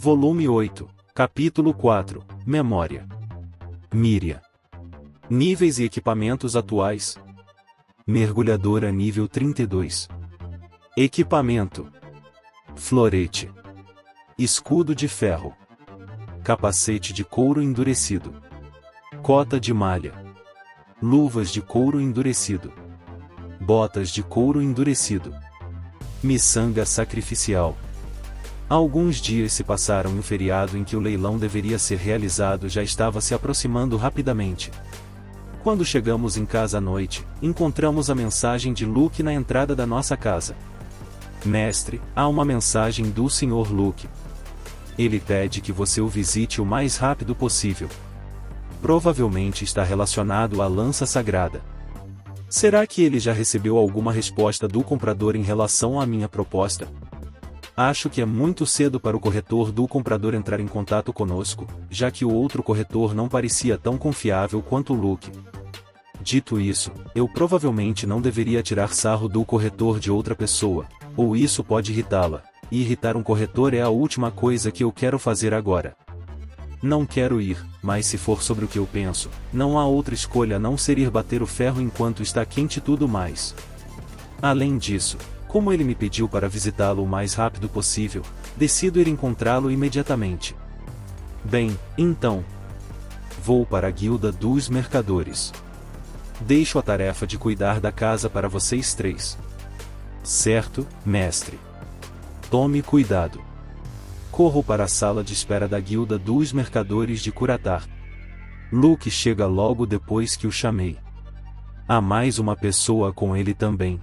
Volume 8, Capítulo 4, Memória. Míria. Níveis e equipamentos atuais. Mergulhadora nível 32. Equipamento: florete, escudo de ferro, capacete de couro endurecido, cota de malha, luvas de couro endurecido, botas de couro endurecido, miçanga sacrificial. Alguns dias se passaram e o feriado em que o leilão deveria ser realizado já estava se aproximando rapidamente. Quando chegamos em casa à noite, encontramos a mensagem de Luke na entrada da nossa casa. Mestre, há uma mensagem do Sr. Luke. Ele pede que você o visite o mais rápido possível. Provavelmente está relacionado à lança sagrada. Será que ele já recebeu alguma resposta do comprador em relação à minha proposta? Acho que é muito cedo para o corretor do comprador entrar em contato conosco, já que o outro corretor não parecia tão confiável quanto Luke. Dito isso, eu provavelmente não deveria tirar sarro do corretor de outra pessoa, ou isso pode irritá-la, e irritar um corretor é a última coisa que eu quero fazer agora. Não quero ir, mas se for sobre o que eu penso, não há outra escolha a não ser ir bater o ferro enquanto está quente e tudo mais. Além disso, como ele me pediu para visitá-lo o mais rápido possível, decido ir encontrá-lo imediatamente. Bem, então, vou para a guilda dos mercadores. Deixo a tarefa de cuidar da casa para vocês três. Certo, mestre. Tome cuidado. Corro para a sala de espera da guilda dos mercadores de Curatar. Luke chega logo depois que o chamei. Há mais uma pessoa com ele também.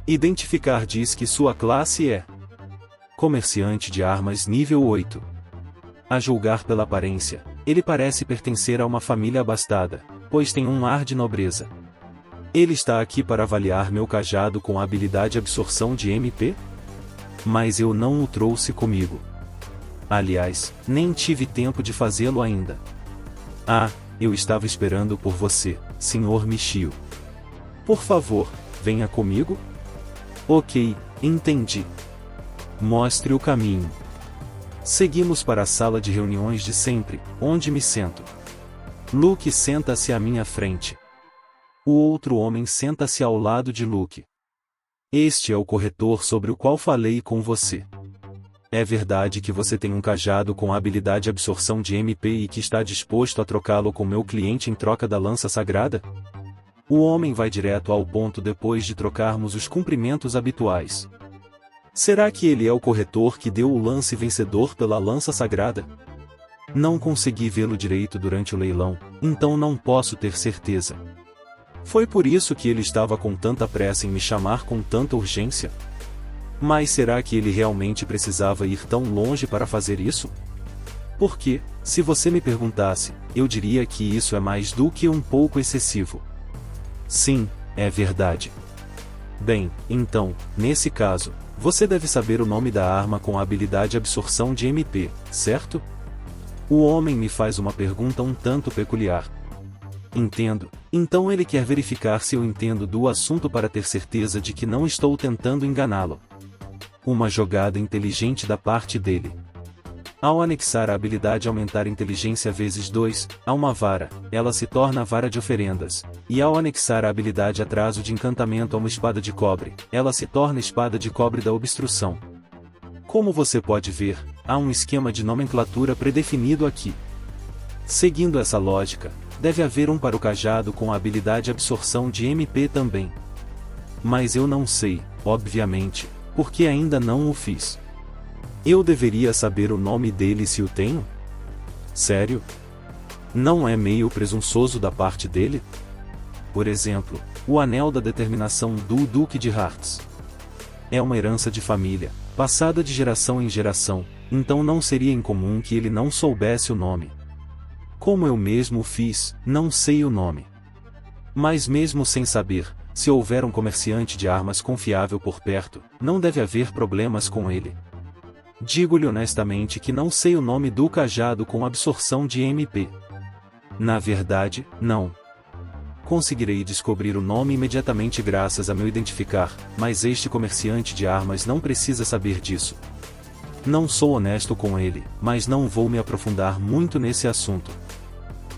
Identificar diz que sua classe é comerciante de armas nível 8. A julgar pela aparência, ele parece pertencer a uma família abastada, pois tem um ar de nobreza. Ele está aqui para avaliar meu cajado com a habilidade absorção de MP? Mas eu não o trouxe comigo. Aliás, nem tive tempo de fazê-lo ainda. Ah, eu estava esperando por você, Sr. Michio. Por favor, venha comigo? Ok, entendi. Mostre o caminho. Seguimos para a sala de reuniões de sempre, onde me sento. Luke senta-se à minha frente. O outro homem senta-se ao lado de Luke. Este é o corretor sobre o qual falei com você. É verdade que você tem um cajado com a habilidade absorção de MP e que está disposto a trocá-lo com meu cliente em troca da lança sagrada? O homem vai direto ao ponto depois de trocarmos os cumprimentos habituais. Será que ele é o corretor que deu o lance vencedor pela lança sagrada? Não consegui vê-lo direito durante o leilão, então não posso ter certeza. Foi por isso que ele estava com tanta pressa em me chamar com tanta urgência? Mas será que ele realmente precisava ir tão longe para fazer isso? Porque, se você me perguntasse, eu diria que isso é mais do que um pouco excessivo. Sim, é verdade. Bem, então, nesse caso, você deve saber o nome da arma com a habilidade absorção de MP, certo? O homem me faz uma pergunta um tanto peculiar. Entendo, então ele quer verificar se eu entendo do assunto para ter certeza de que não estou tentando enganá-lo. Uma jogada inteligente da parte dele. Ao anexar a habilidade aumentar inteligência vezes 2, a uma vara, ela se torna a vara de oferendas, e ao anexar a habilidade atraso de encantamento a uma espada de cobre, ela se torna espada de cobre da obstrução. Como você pode ver, há um esquema de nomenclatura predefinido aqui. Seguindo essa lógica, deve haver um para o cajado com a habilidade absorção de MP também. Mas eu não sei, obviamente, porque ainda não o fiz. Eu deveria saber o nome dele se o tenho? Sério? Não é meio presunçoso da parte dele? Por exemplo, o Anel da Determinação do Duque de Hearts. É uma herança de família, passada de geração em geração, então não seria incomum que ele não soubesse o nome. Como eu mesmo o fiz, não sei o nome. Mas mesmo sem saber, se houver um comerciante de armas confiável por perto, não deve haver problemas com ele. Digo-lhe honestamente que não sei o nome do cajado com absorção de MP. Na verdade, não. Conseguirei descobrir o nome imediatamente graças a meu identificar, mas este comerciante de armas não precisa saber disso. Não sou honesto com ele, mas não vou me aprofundar muito nesse assunto.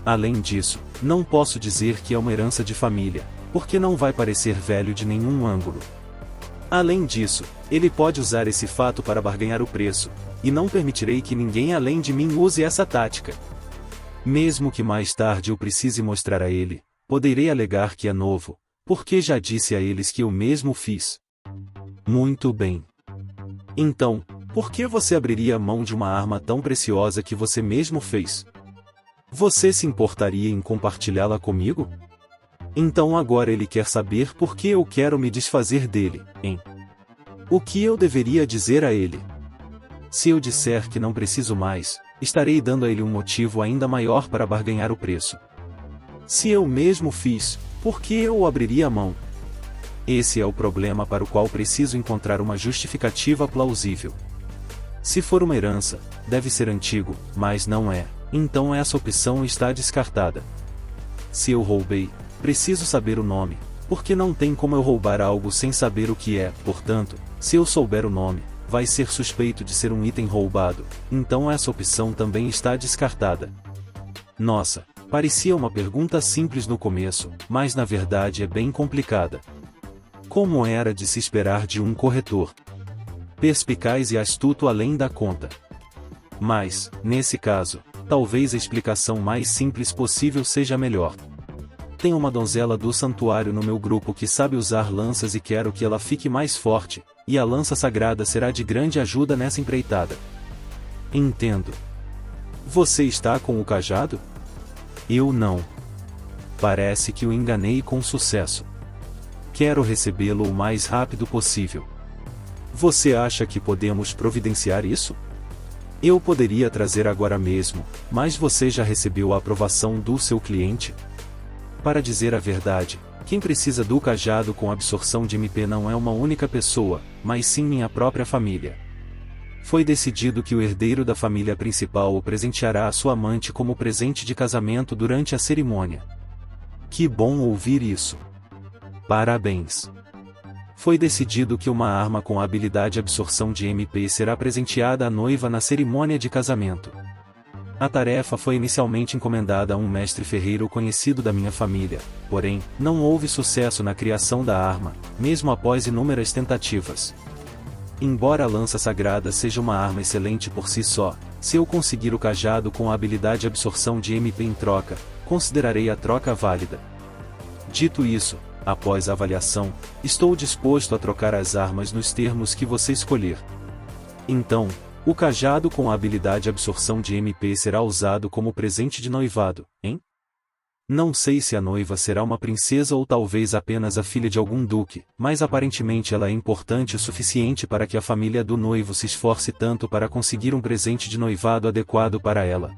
Além disso, não posso dizer que é uma herança de família, porque não vai parecer velho de nenhum ângulo. Além disso, ele pode usar esse fato para barganhar o preço, e não permitirei que ninguém além de mim use essa tática. Mesmo que mais tarde eu precise mostrar a ele, poderei alegar que é novo, porque já disse a eles que eu mesmo fiz. Muito bem. Então, por que você abriria mão de uma arma tão preciosa que você mesmo fez? Você se importaria em compartilhá-la comigo? Então agora ele quer saber por que eu quero me desfazer dele, hein? O que eu deveria dizer a ele? Se eu disser que não preciso mais, estarei dando a ele um motivo ainda maior para barganhar o preço. Se eu mesmo fiz, por que eu abriria a mão? Esse é o problema para o qual preciso encontrar uma justificativa plausível. Se for uma herança, deve ser antigo, mas não é, então essa opção está descartada. Se eu roubei, preciso saber o nome, porque não tem como eu roubar algo sem saber o que é, portanto, se eu souber o nome, vai ser suspeito de ser um item roubado, então essa opção também está descartada. Nossa, parecia uma pergunta simples no começo, mas na verdade é bem complicada. Como era de se esperar de um corretor. Perspicaz e astuto além da conta. Mas, nesse caso, talvez a explicação mais simples possível seja melhor. Tenho uma donzela do santuário no meu grupo que sabe usar lanças e quero que ela fique mais forte, e a lança sagrada será de grande ajuda nessa empreitada. Entendo. Você está com o cajado? Eu não. Parece que o enganei com sucesso. Quero recebê-lo o mais rápido possível. Você acha que podemos providenciar isso? Eu poderia trazer agora mesmo, mas você já recebeu a aprovação do seu cliente? Para dizer a verdade, quem precisa do cajado com absorção de MP não é uma única pessoa, mas sim minha própria família. Foi decidido que o herdeiro da família principal o presenteará a sua amante como presente de casamento durante a cerimônia. Que bom ouvir isso! Parabéns! Foi decidido que uma arma com a habilidade absorção de MP será presenteada à noiva na cerimônia de casamento. A tarefa foi inicialmente encomendada a um mestre ferreiro conhecido da minha família, porém, não houve sucesso na criação da arma, mesmo após inúmeras tentativas. Embora a lança sagrada seja uma arma excelente por si só, se eu conseguir o cajado com a habilidade absorção de MP em troca, considerarei a troca válida. Dito isso, após a avaliação, estou disposto a trocar as armas nos termos que você escolher. Então, o cajado com a habilidade absorção de MP será usado como presente de noivado, hein? Não sei se a noiva será uma princesa ou talvez apenas a filha de algum duque, mas aparentemente ela é importante o suficiente para que a família do noivo se esforce tanto para conseguir um presente de noivado adequado para ela.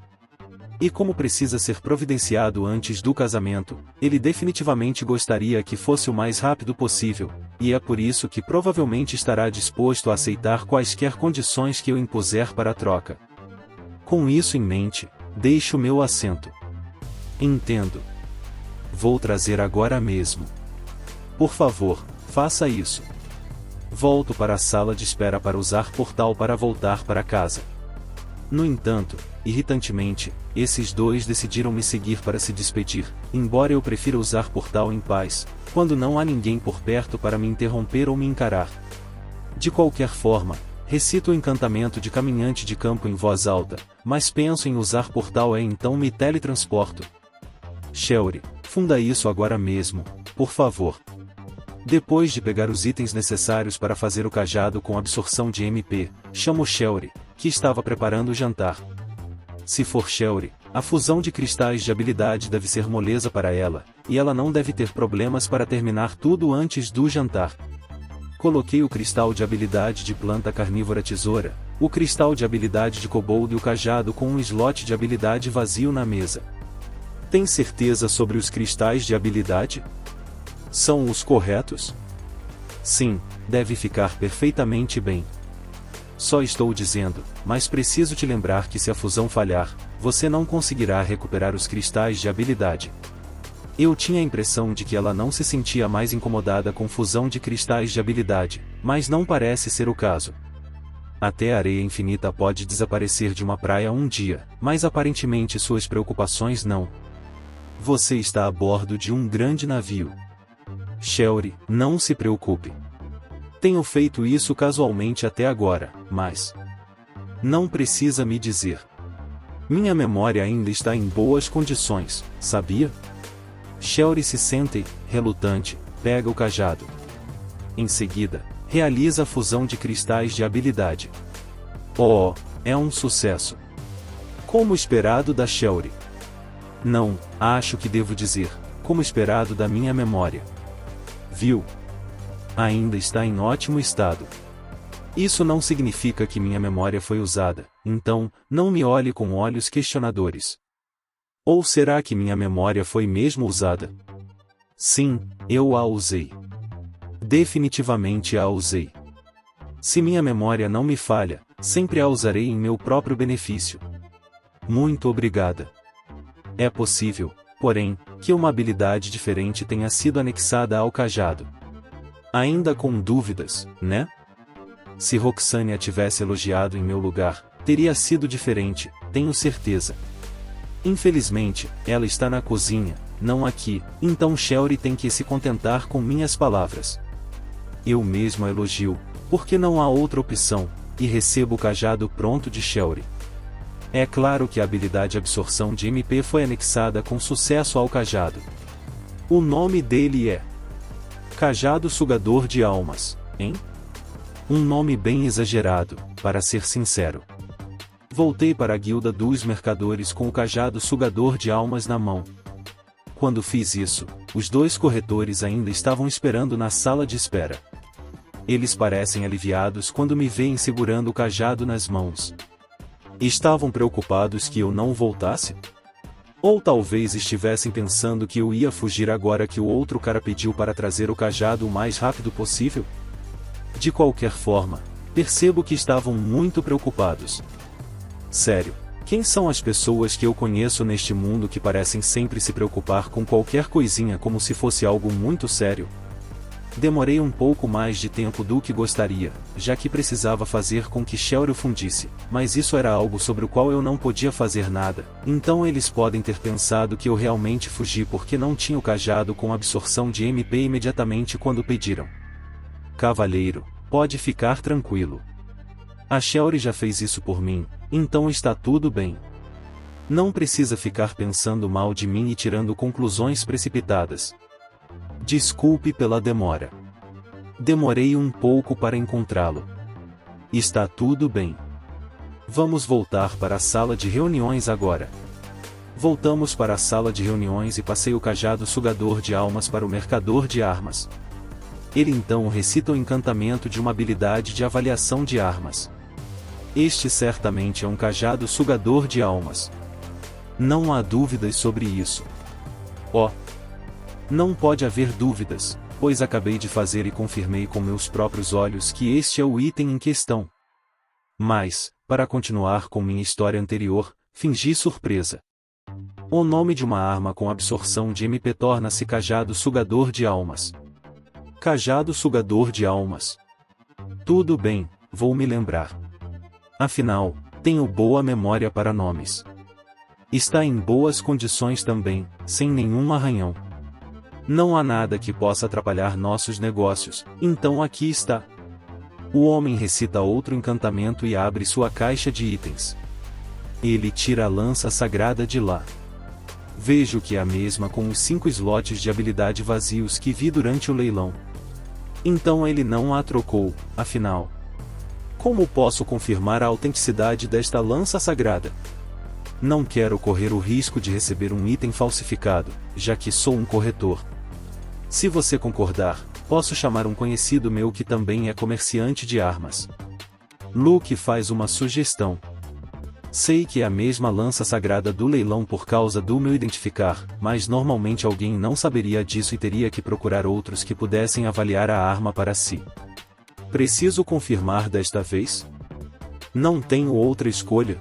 E como precisa ser providenciado antes do casamento, ele definitivamente gostaria que fosse o mais rápido possível, e é por isso que provavelmente estará disposto a aceitar quaisquer condições que eu impuser para a troca. Com isso em mente, deixo meu assento. Entendo. Vou trazer agora mesmo. Por favor, faça isso. Volto para a sala de espera para usar portal para voltar para casa. No entanto, irritantemente, esses dois decidiram me seguir para se despedir, embora eu prefira usar portal em paz, quando não há ninguém por perto para me interromper ou me encarar. De qualquer forma, recito o encantamento de caminhante de campo em voz alta, mas penso em usar portal e então me teletransporto. Shelry, funda isso agora mesmo, por favor. Depois de pegar os itens necessários para fazer o cajado com absorção de MP, chamo Shelry, que estava preparando o jantar. Se for Shelry, a fusão de cristais de habilidade deve ser moleza para ela, e ela não deve ter problemas para terminar tudo antes do jantar. Coloquei o cristal de habilidade de planta carnívora tesoura, o cristal de habilidade de kobold e o cajado com um slot de habilidade vazio na mesa. Tem certeza sobre os cristais de habilidade? São os corretos? Sim, deve ficar perfeitamente bem. Só estou dizendo, mas preciso te lembrar que se a fusão falhar, você não conseguirá recuperar os cristais de habilidade. Eu tinha a impressão de que ela não se sentia mais incomodada com fusão de cristais de habilidade, mas não parece ser o caso. Até a areia infinita pode desaparecer de uma praia um dia, mas aparentemente suas preocupações não. Você está a bordo de um grande navio. Shelly, não se preocupe. Tenho feito isso casualmente até agora, mas... não precisa me dizer. Minha memória ainda está em boas condições, sabia? Shelly se sente, relutante, pega o cajado. Em seguida, realiza a fusão de cristais de habilidade. Oh, é um sucesso. Como esperado da Shelly. Não, acho que devo dizer, como esperado da minha memória. Viu? Ainda está em ótimo estado. Isso não significa que minha memória foi usada, então, não me olhe com olhos questionadores. Ou será que minha memória foi mesmo usada? Sim, eu a usei. Definitivamente a usei. Se minha memória não me falha, sempre a usarei em meu próprio benefício. Muito obrigada. É possível, porém, que uma habilidade diferente tenha sido anexada ao cajado. Ainda com dúvidas, né? Se Roxane a tivesse elogiado em meu lugar, teria sido diferente, tenho certeza. Infelizmente, ela está na cozinha, não aqui, então Shelly tem que se contentar com minhas palavras. Eu mesmo a elogio, porque não há outra opção, e recebo o cajado pronto de Shelly. É claro que a habilidade absorção de MP foi anexada com sucesso ao cajado. O nome dele é... Cajado Sugador de Almas, hein? Um nome bem exagerado, para ser sincero. Voltei para a guilda dos mercadores com o cajado sugador de almas na mão. Quando fiz isso, os dois corretores ainda estavam esperando na sala de espera. Eles parecem aliviados quando me veem segurando o cajado nas mãos. Estavam preocupados que eu não voltasse? Ou talvez estivessem pensando que eu ia fugir agora que o outro cara pediu para trazer o cajado o mais rápido possível? De qualquer forma, percebo que estavam muito preocupados. Sério, quem são as pessoas que eu conheço neste mundo que parecem sempre se preocupar com qualquer coisinha como se fosse algo muito sério? Demorei um pouco mais de tempo do que gostaria, já que precisava fazer com que Shelly fundisse, mas isso era algo sobre o qual eu não podia fazer nada, então eles podem ter pensado que eu realmente fugi porque não tinha o cajado com absorção de MP imediatamente quando pediram. Cavalheiro, pode ficar tranquilo. A Shelly já fez isso por mim, então está tudo bem. Não precisa ficar pensando mal de mim e tirando conclusões precipitadas. Desculpe pela demora. Demorei um pouco para encontrá-lo. Está tudo bem. Vamos voltar para a sala de reuniões agora. Voltamos para a sala de reuniões e passei o cajado sugador de almas para o mercador de armas. Ele então recita o encantamento de uma habilidade de avaliação de armas. Este certamente é um cajado sugador de almas. Não há dúvidas sobre isso. Oh! Não pode haver dúvidas, pois acabei de fazer e confirmei com meus próprios olhos que este é o item em questão. Mas, para continuar com minha história anterior, fingi surpresa. O nome de uma arma com absorção de MP torna-se cajado sugador de almas. Cajado sugador de almas. Tudo bem, vou me lembrar. Afinal, tenho boa memória para nomes. Está em boas condições também, sem nenhum arranhão. Não há nada que possa atrapalhar nossos negócios, então aqui está. O homem recita outro encantamento e abre sua caixa de itens. Ele tira a lança sagrada de lá. Vejo que é a mesma com os 5 slots de habilidade vazios que vi durante o leilão. Então ele não a trocou, afinal. Como posso confirmar a autenticidade desta lança sagrada? Não quero correr o risco de receber um item falsificado, já que sou um corretor. Se você concordar, posso chamar um conhecido meu que também é comerciante de armas. Luke faz uma sugestão. Sei que é a mesma lança sagrada do leilão por causa do meu identificar, mas normalmente alguém não saberia disso e teria que procurar outros que pudessem avaliar a arma para si. Preciso confirmar desta vez? Não tenho outra escolha.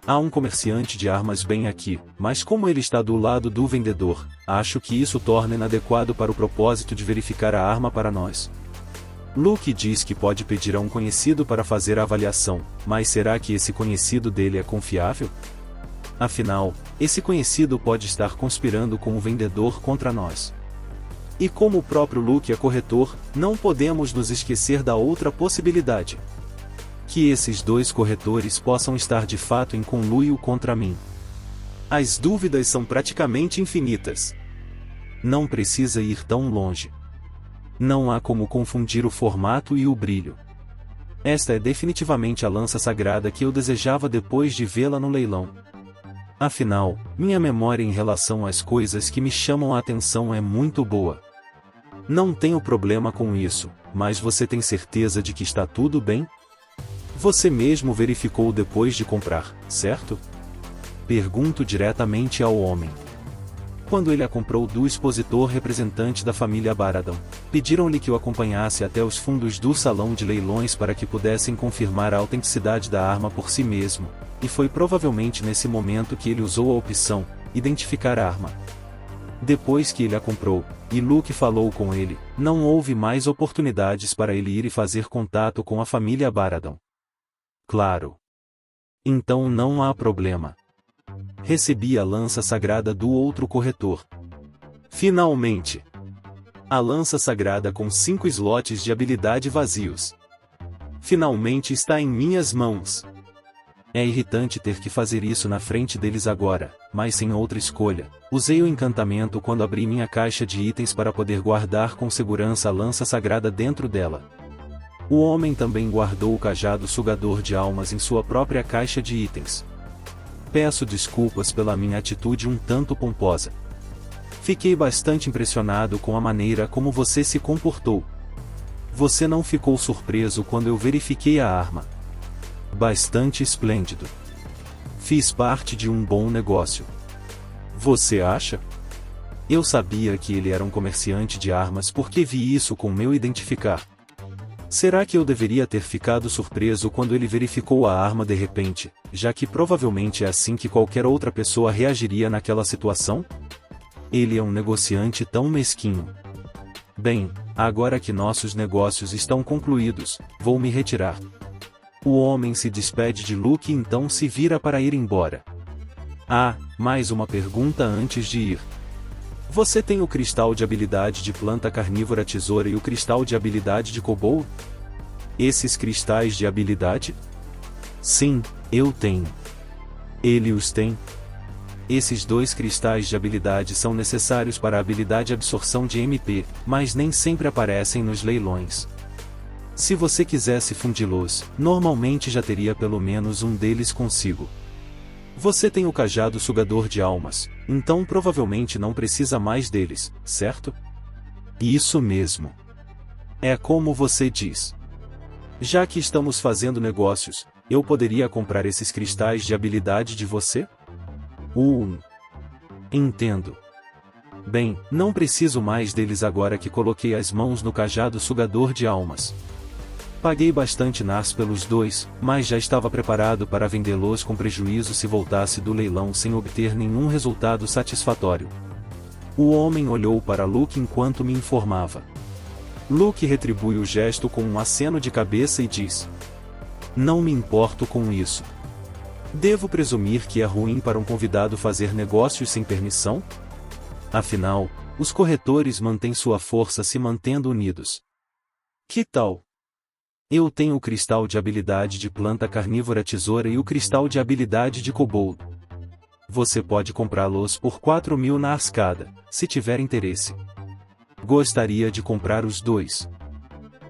Há um comerciante de armas bem aqui, mas como ele está do lado do vendedor, acho que isso torna inadequado para o propósito de verificar a arma para nós. Luke diz que pode pedir a um conhecido para fazer a avaliação, mas será que esse conhecido dele é confiável? Afinal, esse conhecido pode estar conspirando com o vendedor contra nós. E como o próprio Luke é corretor, não podemos nos esquecer da outra possibilidade. Que esses dois corretores possam estar de fato em conluio contra mim. As dúvidas são praticamente infinitas. Não precisa ir tão longe. Não há como confundir o formato e o brilho. Esta é definitivamente a lança sagrada que eu desejava depois de vê-la no leilão. Afinal, minha memória em relação às coisas que me chamam a atenção é muito boa. Não tenho problema com isso, mas você tem certeza de que está tudo bem? Você mesmo verificou depois de comprar, certo? Pergunto diretamente ao homem. Quando ele a comprou do expositor representante da família Baratheon, pediram-lhe que o acompanhasse até os fundos do salão de leilões para que pudessem confirmar a autenticidade da arma por si mesmo, e foi provavelmente nesse momento que ele usou a opção, identificar a arma. Depois que ele a comprou, e Luke falou com ele, não houve mais oportunidades para ele ir e fazer contato com a família Baratheon. Claro. Então não há problema. Recebi a lança sagrada do outro corretor. Finalmente! A lança sagrada com 5 slots de habilidade vazios. Finalmente está em minhas mãos. É irritante ter que fazer isso na frente deles agora, mas sem outra escolha. Usei o encantamento quando abri minha caixa de itens para poder guardar com segurança a lança sagrada dentro dela. O homem também guardou o cajado sugador de almas em sua própria caixa de itens. Peço desculpas pela minha atitude um tanto pomposa. Fiquei bastante impressionado com a maneira como você se comportou. Você não ficou surpreso quando eu verifiquei a arma. Bastante esplêndido. Fiz parte de um bom negócio. Você acha? Eu sabia que ele era um comerciante de armas porque vi isso com meu identificar. Será que eu deveria ter ficado surpreso quando ele verificou a arma de repente, já que provavelmente é assim que qualquer outra pessoa reagiria naquela situação? Ele é um negociante tão mesquinho. Bem, agora que nossos negócios estão concluídos, vou me retirar. O homem se despede de Luke e então se vira para ir embora. Ah, mais uma pergunta antes de ir. Você tem o cristal de habilidade de planta carnívora tesoura e o cristal de habilidade de kobold? Esses cristais de habilidade? Sim, eu tenho. Ele os tem? Esses 2 cristais de habilidade são necessários para a habilidade absorção de MP, mas nem sempre aparecem nos leilões. Se você quisesse fundi-los, normalmente já teria pelo menos um deles consigo. Você tem o cajado sugador de almas, então provavelmente não precisa mais deles, certo? Isso mesmo. É como você diz. Já que estamos fazendo negócios, eu poderia comprar esses cristais de habilidade de você? Entendo. Bem, não preciso mais deles agora que coloquei as mãos no cajado sugador de almas. Paguei bastante NAS pelos 2, mas já estava preparado para vendê-los com prejuízo se voltasse do leilão sem obter nenhum resultado satisfatório. O homem olhou para Luke enquanto me informava. Luke retribui o gesto com um aceno de cabeça e diz: não me importo com isso. Devo presumir que é ruim para um convidado fazer negócios sem permissão? Afinal, os corretores mantêm sua força se mantendo unidos. Que tal? Eu tenho o cristal de habilidade de planta carnívora tesoura e o cristal de habilidade de kobold. Você pode comprá-los por 4.000 na cada, se tiver interesse. Gostaria de comprar os 2.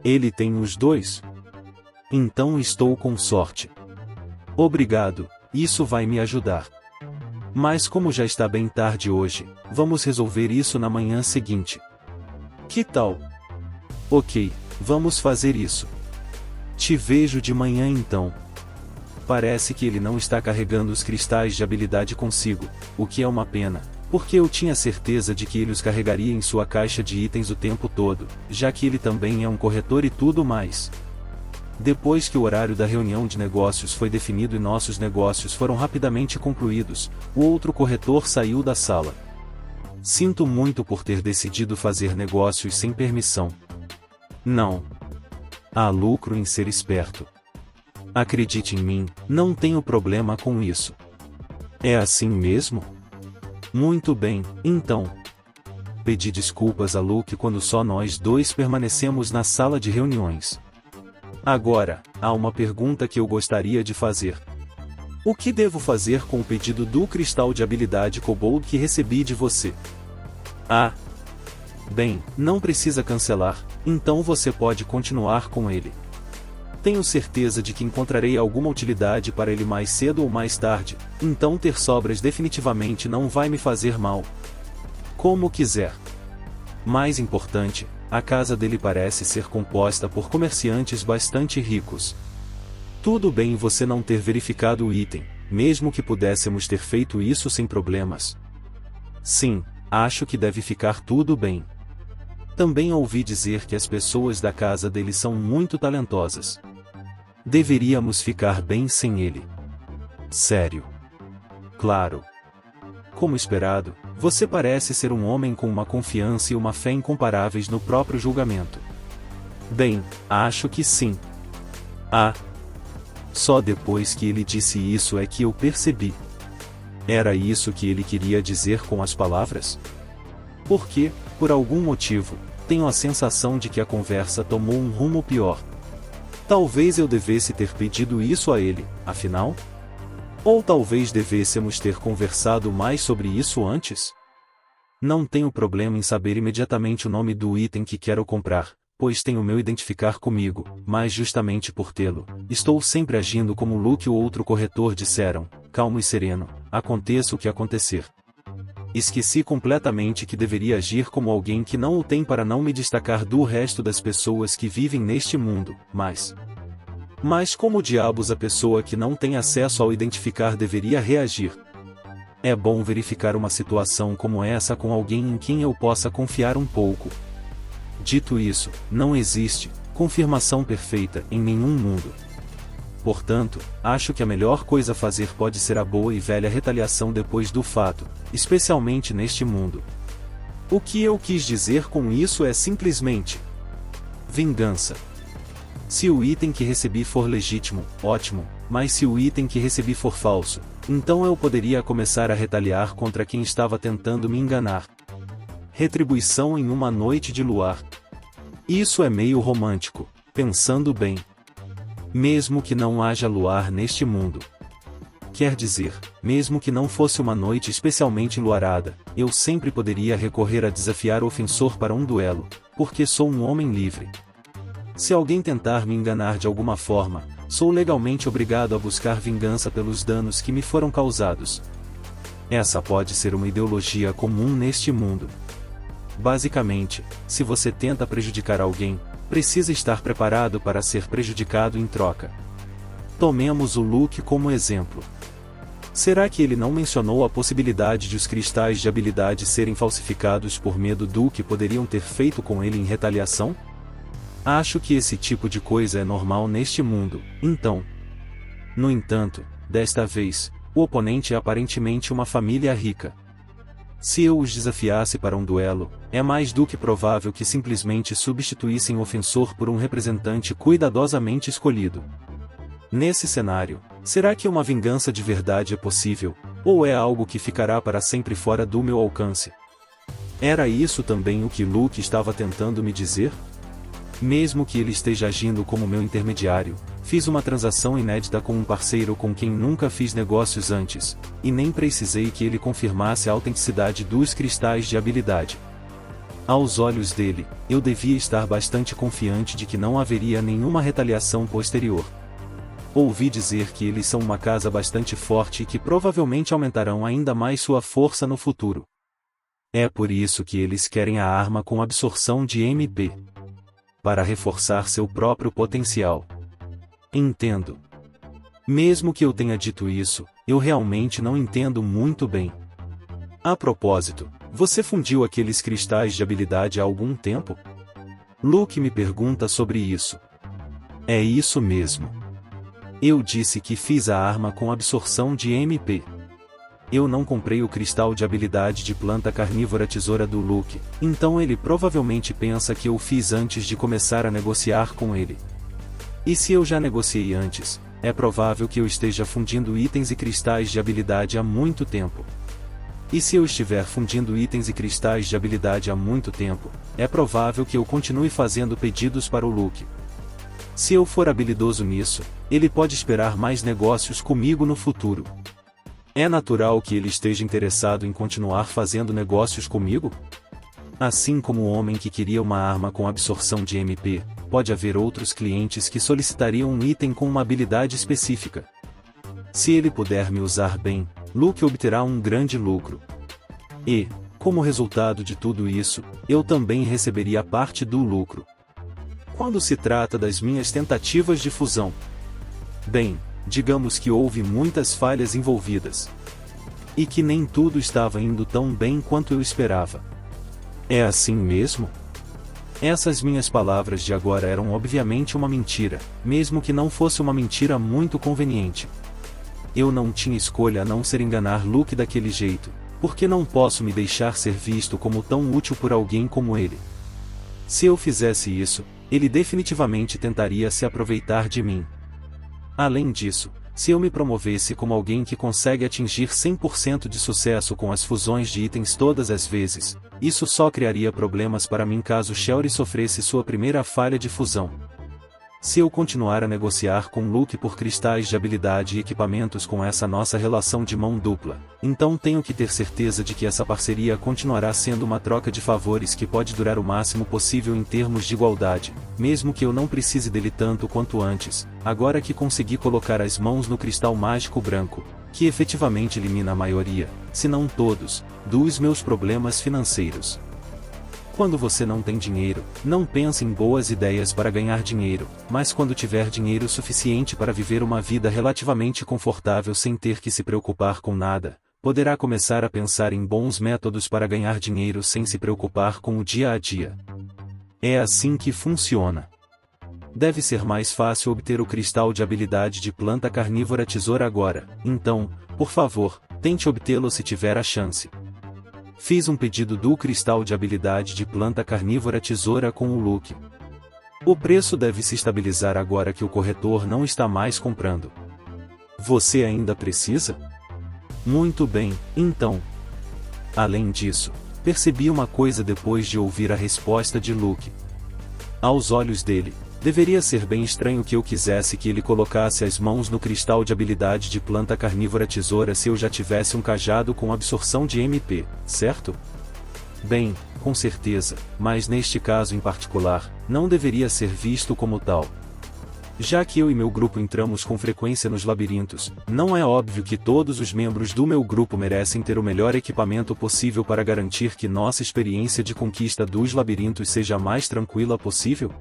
Ele tem os 2? Então estou com sorte. Obrigado, isso vai me ajudar. Mas como já está bem tarde hoje, vamos resolver isso na manhã seguinte. Que tal? Ok, vamos fazer isso. Te vejo de manhã então. Parece que ele não está carregando os cristais de habilidade consigo, o que é uma pena, porque eu tinha certeza de que ele os carregaria em sua caixa de itens o tempo todo, já que ele também é um corretor e tudo mais. Depois que o horário da reunião de negócios foi definido e nossos negócios foram rapidamente concluídos, o outro corretor saiu da sala. Sinto muito por ter decidido fazer negócios sem permissão. Não. Há lucro em ser esperto. Acredite em mim, não tenho problema com isso. É assim mesmo? Muito bem, então. Pedi desculpas a Luke quando só nós dois permanecemos na sala de reuniões. Agora, há uma pergunta que eu gostaria de fazer. O que devo fazer com o pedido do cristal de habilidade Kobold que recebi de você? Ah! Bem, não precisa cancelar, então você pode continuar com ele. Tenho certeza de que encontrarei alguma utilidade para ele mais cedo ou mais tarde, então ter sobras definitivamente não vai me fazer mal. Como quiser. Mais importante, a casa dele parece ser composta por comerciantes bastante ricos. Tudo bem você não ter verificado o item, mesmo que pudéssemos ter feito isso sem problemas. Sim, acho que deve ficar tudo bem. Também ouvi dizer que as pessoas da casa dele são muito talentosas. Deveríamos ficar bem sem ele. Sério. Claro. Como esperado, você parece ser um homem com uma confiança e uma fé incomparáveis no próprio julgamento. Bem, acho que sim. Ah! Só depois que ele disse isso é que eu percebi. Era isso que ele queria dizer com as palavras? Porque, por algum motivo, tenho a sensação de que a conversa tomou um rumo pior. Talvez eu devesse ter pedido isso a ele, afinal? Ou talvez devêssemos ter conversado mais sobre isso antes? Não tenho problema em saber imediatamente o nome do item que quero comprar, pois tenho meu identificar comigo, mas justamente por tê-lo, estou sempre agindo como Luke ou outro corretor disseram, calmo e sereno, aconteça o que acontecer. Esqueci completamente que deveria agir como alguém que não o tem para não me destacar do resto das pessoas que vivem neste mundo, mas como diabos a pessoa que não tem acesso ao identificar deveria reagir? É bom verificar uma situação como essa com alguém em quem eu possa confiar um pouco. Dito isso, não existe confirmação perfeita em nenhum mundo. Portanto, acho que a melhor coisa a fazer pode ser a boa e velha retaliação depois do fato, especialmente neste mundo. O que eu quis dizer com isso é simplesmente vingança. Se o item que recebi for legítimo, ótimo, mas se o item que recebi for falso, então eu poderia começar a retaliar contra quem estava tentando me enganar. Retribuição em uma noite de luar. Isso é meio romântico, pensando bem. Mesmo que não haja luar neste mundo. Quer dizer, mesmo que não fosse uma noite especialmente enluarada, eu sempre poderia recorrer a desafiar o ofensor para um duelo, porque sou um homem livre. Se alguém tentar me enganar de alguma forma, sou legalmente obrigado a buscar vingança pelos danos que me foram causados. Essa pode ser uma ideologia comum neste mundo. Basicamente, se você tenta prejudicar alguém, precisa estar preparado para ser prejudicado em troca. Tomemos o Luke como exemplo. Será que ele não mencionou a possibilidade de os cristais de habilidade serem falsificados por medo do que poderiam ter feito com ele em retaliação? Acho que esse tipo de coisa é normal neste mundo, então. No entanto, desta vez, o oponente é aparentemente uma família rica. Se eu os desafiasse para um duelo, é mais do que provável que simplesmente substituíssem o ofensor por um representante cuidadosamente escolhido. Nesse cenário, será que uma vingança de verdade é possível, ou é algo que ficará para sempre fora do meu alcance? Era isso também o que Luke estava tentando me dizer? Mesmo que ele esteja agindo como meu intermediário, fiz uma transação inédita com um parceiro com quem nunca fiz negócios antes, e nem precisei que ele confirmasse a autenticidade dos cristais de habilidade. Aos olhos dele, eu devia estar bastante confiante de que não haveria nenhuma retaliação posterior. Ouvi dizer que eles são uma casa bastante forte e que provavelmente aumentarão ainda mais sua força no futuro. É por isso que eles querem a arma com absorção de MP. Para reforçar seu próprio potencial. Entendo. Mesmo que eu tenha dito isso, eu realmente não entendo muito bem. A propósito, você fundiu aqueles cristais de habilidade há algum tempo? Luke me pergunta sobre isso. É isso mesmo. Eu disse que fiz a arma com absorção de MP. Eu não comprei o cristal de habilidade de planta carnívora tesoura do Luke, então ele provavelmente pensa que eu fiz antes de começar a negociar com ele. E se eu já negociei antes, é provável que eu esteja fundindo itens e cristais de habilidade há muito tempo. E se eu estiver fundindo itens e cristais de habilidade há muito tempo, é provável que eu continue fazendo pedidos para o Luke. Se eu for habilidoso nisso, ele pode esperar mais negócios comigo no futuro. É natural que ele esteja interessado em continuar fazendo negócios comigo? Assim como o homem que queria uma arma com absorção de MP, pode haver outros clientes que solicitariam um item com uma habilidade específica. Se ele puder me usar bem, Luke obterá um grande lucro. E, como resultado de tudo isso, eu também receberia parte do lucro. Quando se trata das minhas tentativas de fusão, bem, digamos que houve muitas falhas envolvidas. E que nem tudo estava indo tão bem quanto eu esperava. É assim mesmo? Essas minhas palavras de agora eram obviamente uma mentira, mesmo que não fosse uma mentira muito conveniente. Eu não tinha escolha a não ser enganar Luke daquele jeito, porque não posso me deixar ser visto como tão útil por alguém como ele. Se eu fizesse isso, ele definitivamente tentaria se aproveitar de mim. Além disso, se eu me promovesse como alguém que consegue atingir 100% de sucesso com as fusões de itens todas as vezes, isso só criaria problemas para mim caso Shelry sofresse sua primeira falha de fusão. Se eu continuar a negociar com Luke por cristais de habilidade e equipamentos com essa nossa relação de mão dupla, então tenho que ter certeza de que essa parceria continuará sendo uma troca de favores que pode durar o máximo possível em termos de igualdade, mesmo que eu não precise dele tanto quanto antes, agora que consegui colocar as mãos no cristal mágico branco, que efetivamente elimina a maioria, se não todos, dos meus problemas financeiros. Quando você não tem dinheiro, não pense em boas ideias para ganhar dinheiro, mas quando tiver dinheiro suficiente para viver uma vida relativamente confortável sem ter que se preocupar com nada, poderá começar a pensar em bons métodos para ganhar dinheiro sem se preocupar com o dia a dia. É assim que funciona. Deve ser mais fácil obter o cristal de habilidade de planta carnívora tesoura agora, então, por favor, tente obtê-lo se tiver a chance. Fiz um pedido do cristal de habilidade de planta carnívora tesoura com o Luke. O preço deve se estabilizar agora que o corretor não está mais comprando. Você ainda precisa? Muito bem, então. Além disso, percebi uma coisa depois de ouvir a resposta de Luke. Aos olhos dele, deveria ser bem estranho que eu quisesse que ele colocasse as mãos no cristal de habilidade de planta carnívora tesoura se eu já tivesse um cajado com absorção de MP, certo? Bem, com certeza, mas neste caso em particular, não deveria ser visto como tal. Já que eu e meu grupo entramos com frequência nos labirintos, não é óbvio que todos os membros do meu grupo merecem ter o melhor equipamento possível para garantir que nossa experiência de conquista dos labirintos seja a mais tranquila possível?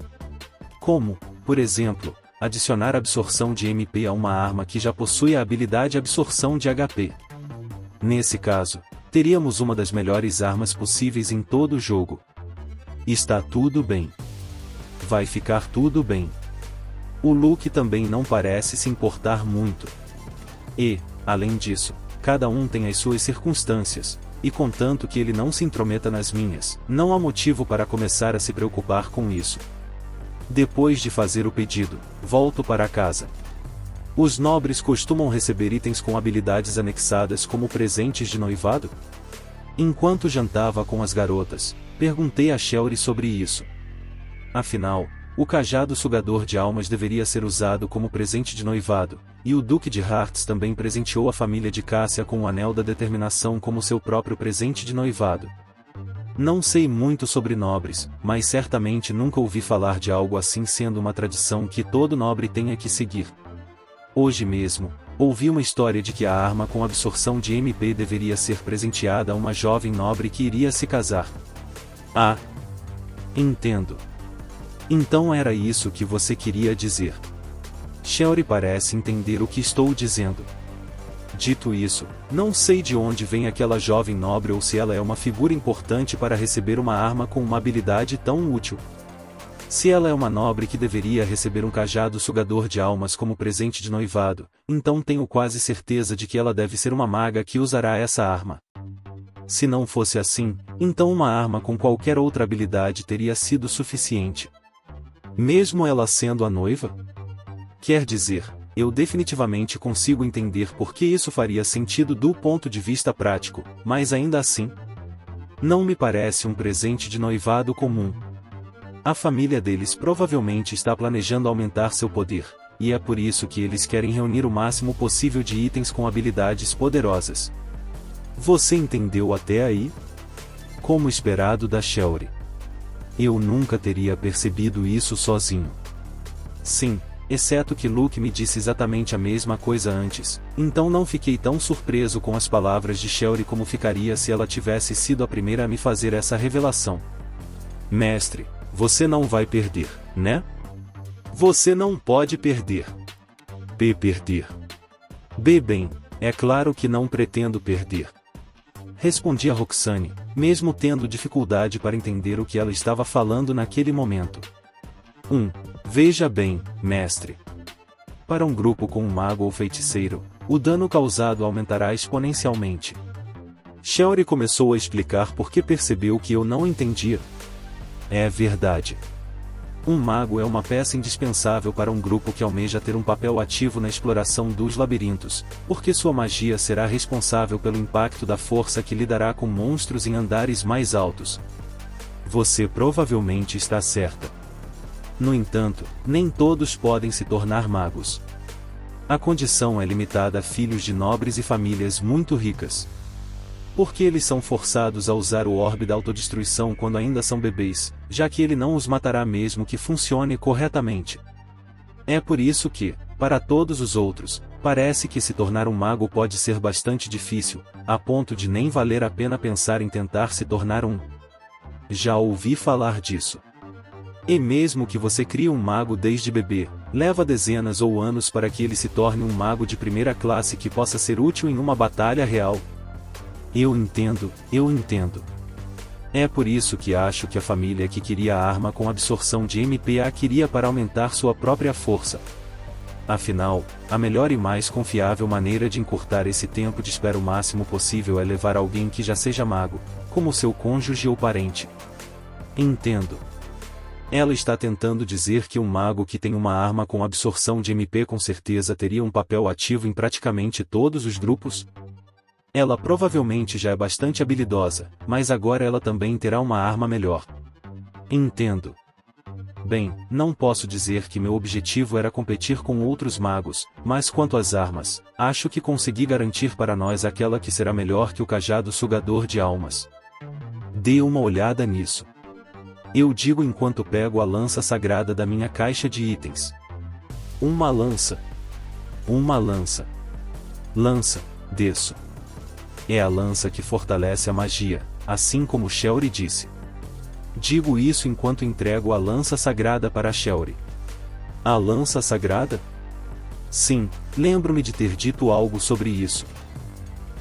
Como, por exemplo, adicionar absorção de MP a uma arma que já possui a habilidade absorção de HP. Nesse caso, teríamos uma das melhores armas possíveis em todo o jogo. Está tudo bem. Vai ficar tudo bem. O Luke também não parece se importar muito. E, além disso, cada um tem as suas circunstâncias, e contanto que ele não se intrometa nas minhas, não há motivo para começar a se preocupar com isso. Depois de fazer o pedido, volto para casa. Os nobres costumam receber itens com habilidades anexadas como presentes de noivado? Enquanto jantava com as garotas, perguntei a Shelry sobre isso. Afinal, o cajado sugador de almas deveria ser usado como presente de noivado, e o Duque de Hearts também presenteou a família de Cássia com o Anel da Determinação como seu próprio presente de noivado. Não sei muito sobre nobres, mas certamente nunca ouvi falar de algo assim sendo uma tradição que todo nobre tenha que seguir. Hoje mesmo, ouvi uma história de que a arma com absorção de MP deveria ser presenteada a uma jovem nobre que iria se casar. Ah! Entendo. Então era isso que você queria dizer. Shelry parece entender o que estou dizendo. Dito isso, não sei de onde vem aquela jovem nobre ou se ela é uma figura importante para receber uma arma com uma habilidade tão útil. Se ela é uma nobre que deveria receber um cajado sugador de almas como presente de noivado, então tenho quase certeza de que ela deve ser uma maga que usará essa arma. Se não fosse assim, então uma arma com qualquer outra habilidade teria sido suficiente. Mesmo ela sendo a noiva? Quer dizer, eu definitivamente consigo entender por que isso faria sentido do ponto de vista prático, mas ainda assim, não me parece um presente de noivado comum. A família deles provavelmente está planejando aumentar seu poder, e é por isso que eles querem reunir o máximo possível de itens com habilidades poderosas. Você entendeu até aí? Como esperado da Shelly. Eu nunca teria percebido isso sozinho. Sim, exceto que Luke me disse exatamente a mesma coisa antes, então não fiquei tão surpreso com as palavras de Shelly como ficaria se ela tivesse sido a primeira a me fazer essa revelação. Mestre, você não vai perder, né? Você não pode perder. Perder. Bem, é claro que não pretendo perder. Respondi a Roxane, mesmo tendo dificuldade para entender o que ela estava falando naquele momento. Veja bem, mestre. Para um grupo com um mago ou feiticeiro, o dano causado aumentará exponencialmente. Shelly começou a explicar porque percebeu que eu não entendia. É verdade. Um mago é uma peça indispensável para um grupo que almeja ter um papel ativo na exploração dos labirintos, porque sua magia será responsável pelo impacto da força que lidará com monstros em andares mais altos. Você provavelmente está certa. No entanto, nem todos podem se tornar magos. A condição é limitada a filhos de nobres e famílias muito ricas. Porque eles são forçados a usar o orbe da autodestruição quando ainda são bebês, já que ele não os matará mesmo que funcione corretamente. É por isso que, para todos os outros, parece que se tornar um mago pode ser bastante difícil, a ponto de nem valer a pena pensar em tentar se tornar um. Já ouvi falar disso. E mesmo que você crie um mago desde bebê, leva dezenas ou anos para que ele se torne um mago de primeira classe que possa ser útil em uma batalha real. Eu entendo. É por isso que acho que a família que queria a arma com absorção de MP a queria para aumentar sua própria força. Afinal, a melhor e mais confiável maneira de encurtar esse tempo de espera o máximo possível é levar alguém que já seja mago, como seu cônjuge ou parente. Entendo. Ela está tentando dizer que um mago que tem uma arma com absorção de MP com certeza teria um papel ativo em praticamente todos os grupos? Ela provavelmente já é bastante habilidosa, mas agora ela também terá uma arma melhor. Entendo. Bem, não posso dizer que meu objetivo era competir com outros magos, mas quanto às armas, acho que consegui garantir para nós aquela que será melhor que o cajado sugador de almas. Dê uma olhada nisso. Eu digo enquanto pego a lança sagrada da minha caixa de itens. Uma lança. Lança, desço. É a lança que fortalece a magia, assim como Shelly disse. Digo isso enquanto entrego a lança sagrada para Shelly. A lança sagrada? Sim, lembro-me de ter dito algo sobre isso.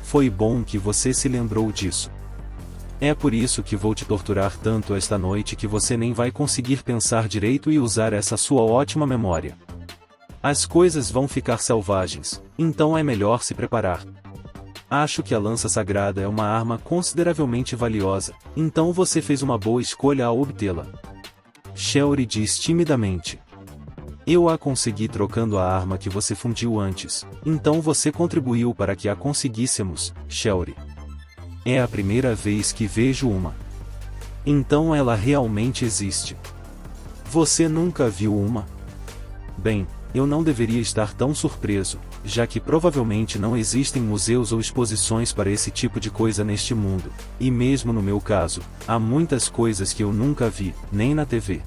Foi bom que você se lembrou disso. É por isso que vou te torturar tanto esta noite que você nem vai conseguir pensar direito e usar essa sua ótima memória. As coisas vão ficar selvagens, então é melhor se preparar. Acho que a lança sagrada é uma arma consideravelmente valiosa, então você fez uma boa escolha ao obtê-la. Shelly diz timidamente. Eu a consegui trocando a arma que você fundiu antes, então você contribuiu para que a conseguíssemos, Shelly. É a primeira vez que vejo uma. Então ela realmente existe. Você nunca viu uma? Bem, eu não deveria estar tão surpreso, já que provavelmente não existem museus ou exposições para esse tipo de coisa neste mundo, e mesmo no meu caso, há muitas coisas que eu nunca vi, nem na TV.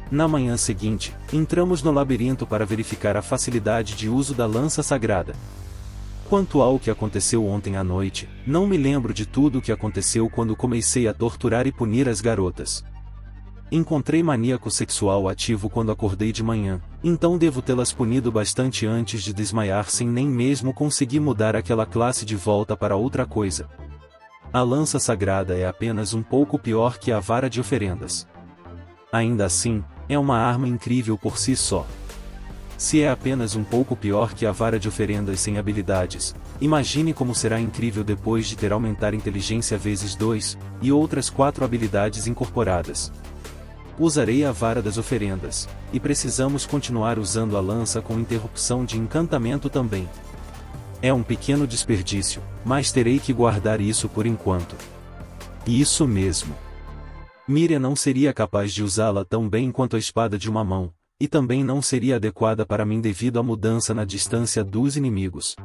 Na manhã seguinte, entramos no labirinto para verificar a facilidade de uso da lança sagrada. Quanto ao que aconteceu ontem à noite, não me lembro de tudo o que aconteceu quando comecei a torturar e punir as garotas. Encontrei maníaco sexual ativo quando acordei de manhã, então devo tê-las punido bastante antes de desmaiar sem nem mesmo conseguir mudar aquela classe de volta para outra coisa. A lança sagrada é apenas um pouco pior que a vara de oferendas. Ainda assim, é uma arma incrível por si só. Se é apenas um pouco pior que a vara de oferendas sem habilidades, imagine como será incrível depois de ter aumentar inteligência vezes 2, e outras 4 habilidades incorporadas. Usarei a vara das oferendas, e precisamos continuar usando a lança com interrupção de encantamento também. É um pequeno desperdício, mas terei que guardar isso por enquanto. Isso mesmo. Miriam não seria capaz de usá-la tão bem quanto a espada de uma mão, e também não seria adequada para mim devido à mudança na distância dos inimigos.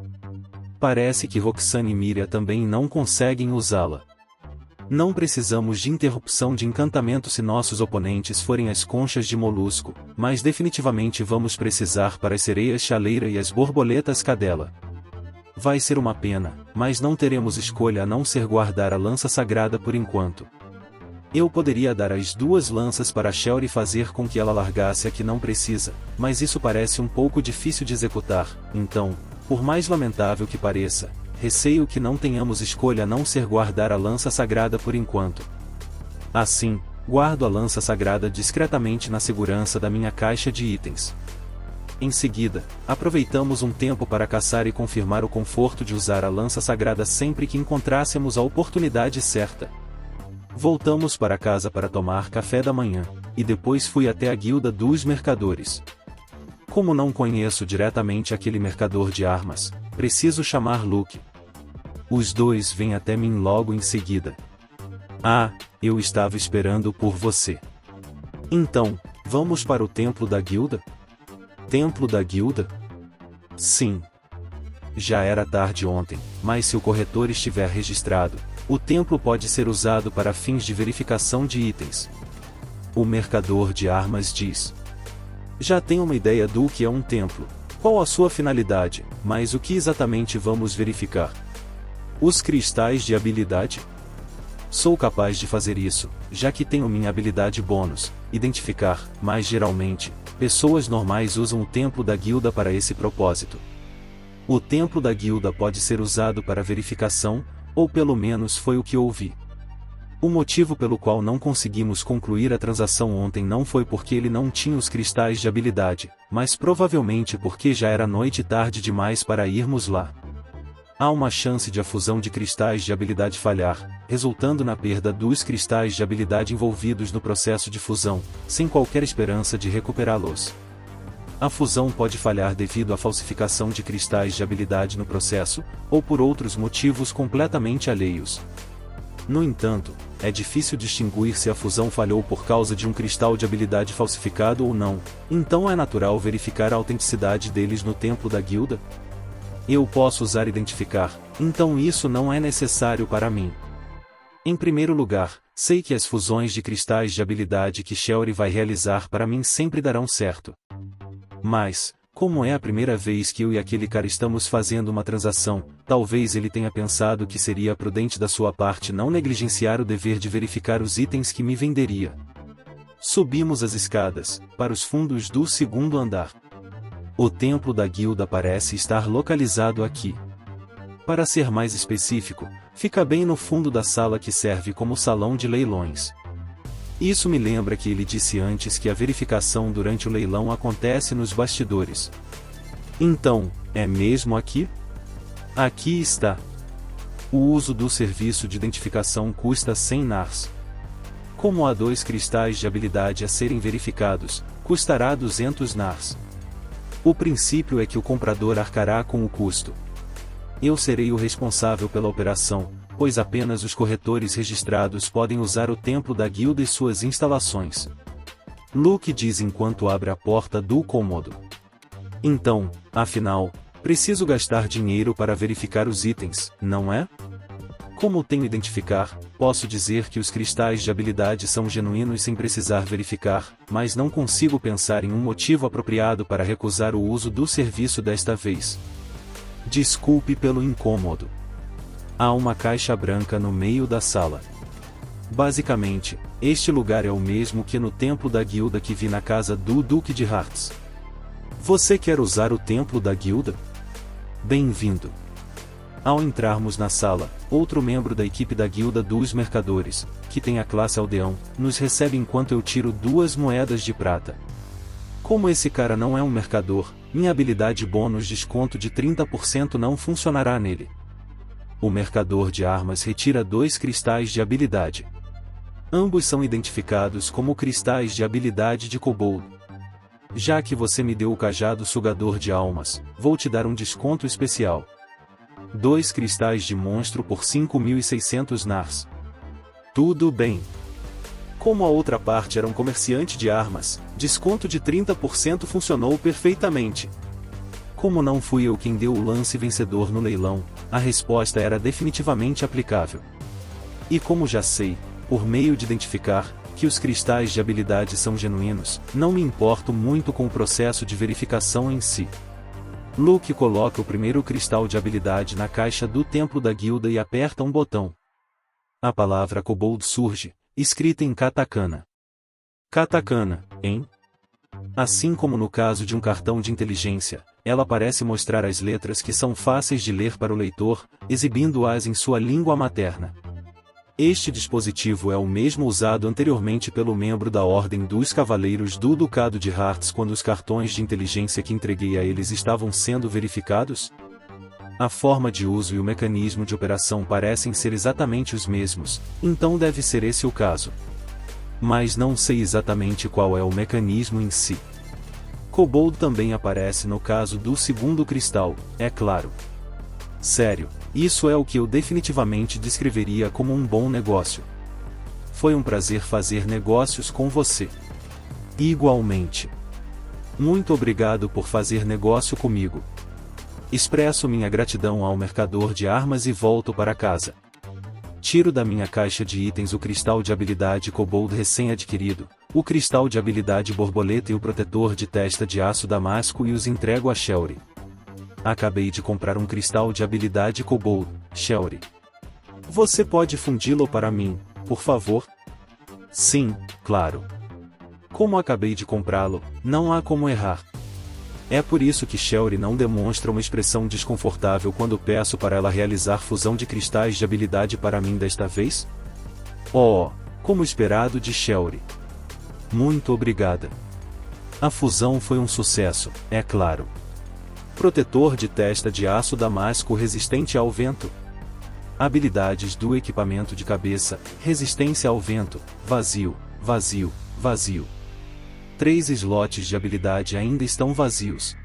Parece que Roxane e Miriam também não conseguem usá-la. Não precisamos de interrupção de encantamento se nossos oponentes forem as conchas de molusco, mas definitivamente vamos precisar para as sereias chaleira e as borboletas cadela. Vai ser uma pena, mas não teremos escolha a não ser guardar a lança sagrada por enquanto. Eu poderia dar as duas lanças para Shelly e fazer com que ela largasse a que não precisa, mas isso parece um pouco difícil de executar, então, por mais lamentável que pareça, receio que não tenhamos escolha a não ser guardar a lança sagrada por enquanto. Assim, guardo a lança sagrada discretamente na segurança da minha caixa de itens. Em seguida, aproveitamos um tempo para caçar e confirmar o conforto de usar a lança sagrada sempre que encontrássemos a oportunidade certa. Voltamos para casa para tomar café da manhã, e depois fui até a guilda dos mercadores. Como não conheço diretamente aquele mercador de armas, preciso chamar Luke. Os dois vêm até mim logo em seguida. Ah, eu estava esperando por você. Então, vamos para o templo da guilda? Templo da guilda? Sim. Já era tarde ontem, mas se o corretor estiver registrado, o templo pode ser usado para fins de verificação de itens. O mercador de armas diz. Já tenho uma ideia do que é um templo, qual a sua finalidade, mas o que exatamente vamos verificar? Os cristais de habilidade? Sou capaz de fazer isso, já que tenho minha habilidade bônus, identificar, mas geralmente, pessoas normais usam o templo da guilda para esse propósito. O templo da guilda pode ser usado para verificação, ou pelo menos foi o que ouvi. O motivo pelo qual não conseguimos concluir a transação ontem não foi porque ele não tinha os cristais de habilidade, mas provavelmente porque já era noite tarde demais para irmos lá. Há uma chance de a fusão de cristais de habilidade falhar, resultando na perda dos cristais de habilidade envolvidos no processo de fusão, sem qualquer esperança de recuperá-los. A fusão pode falhar devido à falsificação de cristais de habilidade no processo, ou por outros motivos completamente alheios. No entanto, é difícil distinguir se a fusão falhou por causa de um cristal de habilidade falsificado ou não, então é natural verificar a autenticidade deles no templo da guilda? Eu posso usar identificar, então isso não é necessário para mim. Em primeiro lugar, sei que as fusões de cristais de habilidade que Shelly vai realizar para mim sempre darão certo. Mas, como é a primeira vez que eu e aquele cara estamos fazendo uma transação, talvez ele tenha pensado que seria prudente da sua parte não negligenciar o dever de verificar os itens que me venderia. Subimos as escadas, para os fundos do segundo andar. O templo da guilda parece estar localizado aqui. Para ser mais específico, fica bem no fundo da sala que serve como salão de leilões. Isso me lembra que ele disse antes que a verificação durante o leilão acontece nos bastidores. Então, é mesmo aqui? Aqui está. O uso do serviço de identificação custa 100 nars. Como há 2 cristais de habilidade a serem verificados, custará 200 nars. O princípio é que o comprador arcará com o custo. Eu serei o responsável pela operação, pois apenas os corretores registrados podem usar o templo da guilda e suas instalações. Luke diz enquanto abre a porta do cômodo. Então, afinal, preciso gastar dinheiro para verificar os itens, não é? Como tenho identificar, posso dizer que os cristais de habilidade são genuínos sem precisar verificar, mas não consigo pensar em um motivo apropriado para recusar o uso do serviço desta vez. Desculpe pelo incômodo. Há uma caixa branca no meio da sala. Basicamente, este lugar é o mesmo que no templo da guilda que vi na casa do Duque de Hearts. Você quer usar o templo da guilda? Bem-vindo. Ao entrarmos na sala, outro membro da equipe da guilda dos mercadores, que tem a classe aldeão, nos recebe enquanto eu tiro 2 moedas de prata. Como esse cara não é um mercador, minha habilidade bônus desconto de 30% não funcionará nele. O mercador de armas retira 2 cristais de habilidade. Ambos são identificados como cristais de habilidade de Kobold. Já que você me deu o cajado sugador de almas, vou te dar um desconto especial. 2 cristais de monstro por 5.600 nars. Tudo bem. Como a outra parte era um comerciante de armas, desconto de 30% funcionou perfeitamente. Como não fui eu quem deu o lance vencedor no leilão, a resposta era definitivamente aplicável. E como já sei, por meio de identificar que os cristais de habilidade são genuínos, não me importo muito com o processo de verificação em si. Luke coloca o primeiro cristal de habilidade na caixa do templo da guilda e aperta um botão. A palavra Kobold surge, escrita em katakana. Katakana, hein? Assim como no caso de um cartão de inteligência, ela parece mostrar as letras que são fáceis de ler para o leitor, exibindo-as em sua língua materna. Este dispositivo é o mesmo usado anteriormente pelo membro da Ordem dos Cavaleiros do Ducado de Hearts quando os cartões de inteligência que entreguei a eles estavam sendo verificados? A forma de uso e o mecanismo de operação parecem ser exatamente os mesmos, então deve ser esse o caso. Mas não sei exatamente qual é o mecanismo em si. Kobold também aparece no caso do segundo cristal, é claro. Sério, isso é o que eu definitivamente descreveria como um bom negócio. Foi um prazer fazer negócios com você. Igualmente. Muito obrigado por fazer negócio comigo. Expresso minha gratidão ao mercador de armas e volto para casa. Tiro da minha caixa de itens o cristal de habilidade Kobold recém-adquirido, o cristal de habilidade borboleta e o protetor de testa de aço damasco e os entrego a Shelry. Acabei de comprar um cristal de habilidade Kobold, Shelry. Você pode fundi-lo para mim, por favor? Sim, claro. Como acabei de comprá-lo, não há como errar. É por isso que Shelry não demonstra uma expressão desconfortável quando peço para ela realizar fusão de cristais de habilidade para mim desta vez? Oh, como esperado de Shelry. Muito obrigada. A fusão foi um sucesso, é claro. Protetor de testa de aço damasco resistente ao vento. Habilidades do equipamento de cabeça, resistência ao vento, vazio, vazio, vazio. 3 slots de habilidade ainda estão vazios.